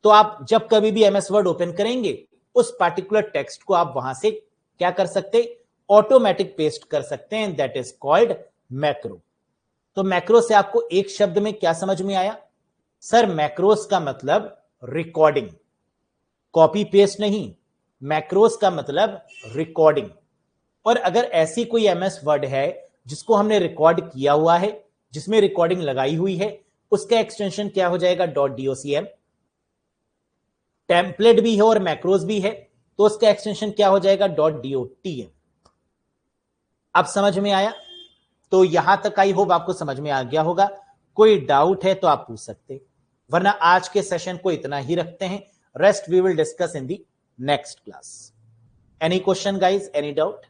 तो आप जब कभी भी एमएस वर्ड ओपन करेंगे, उस पार्टिकुलर टेक्स्ट को आप वहां से क्या कर सकते? ऑटोमेटिक पेस्ट कर सकते हैं। That is called macro. तो मैक्रो से आपको एक शब्द में क्या समझ में आया? सर मैक्रोस का मतलब रिकॉर्डिंग, कॉपी पेस्ट नहीं। मैक्रोस का मतलब रिकॉर्डिंग। और अगर ऐसी कोई एमएस वर्ड है जिसको हमने रिकॉर्ड किया हुआ है, जिसमें रिकॉर्डिंग लगाई हुई है, उसका एक्सटेंशन क्या हो जाएगा? .docm। टेम्पलेट भी है और मैक्रोज भी है, तो उसका एक्सटेंशन क्या हो जाएगा? .dotm। अब समझ में आया? तो यहां तक आई होप आपको समझ में आ गया होगा। कोई डाउट है तो आप पूछ सकते, वरना आज के सेशन को इतना ही रखते हैं। Rest we will discuss in the next class. Any question guys, any doubt?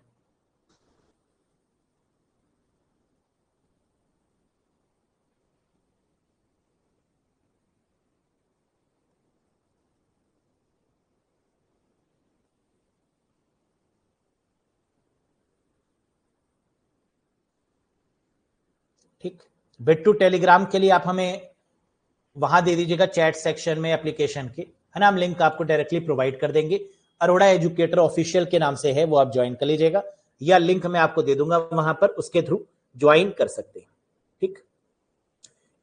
ठीक, बिट्टू टेलीग्राम के लिए आप हमें वहां दे दीजिएगा चैट सेक्शन में एप्लीकेशन के, है ना, हम लिंक आपको डायरेक्टली प्रोवाइड कर देंगे। अरोड़ा एजुकेटर ऑफिशियल के नाम से है, वो आप ज्वाइन कर लीजिएगा, या लिंक मैं आपको दे दूंगा वहां पर, उसके थ्रू ज्वाइन कर सकते हैं। ठीक,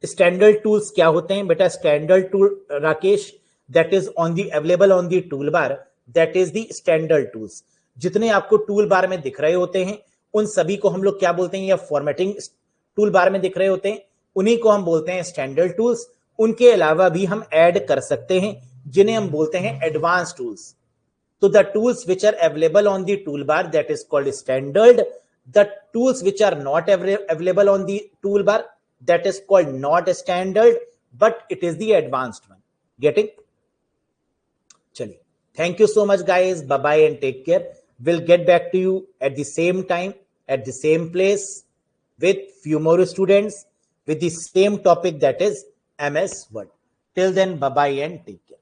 स्टैंडर्ड टूल्स क्या होते हैं बेटा? Standard tool Rakesh, that is on the available on the tool bar, that is the standard tools. जितने आपको टूल बार में दिख रहे होते हैं उन सभी को हम लोग क्या बोलते हैं? या फॉर्मेटिंग टूल बार में दिख रहे होते हैं उन्हीं को हम बोलते हैं स्टैंडर्ड टूल्स। उनके अलावा भी हम ऐड कर सकते हैं जिन्हें हम बोलते हैं एडवांस टूल्स। तो the tools which are available on the tool bar, that is called standard. The tools which are not available on the tool bar, that is called not standard, but it is the advanced one. Getting? Chaliye, thank you so much guys, bye bye and take care. We'll get back to you at the same time, at the same place, with few more students with the same topic, that is MS Word. Till then, bye bye and take care.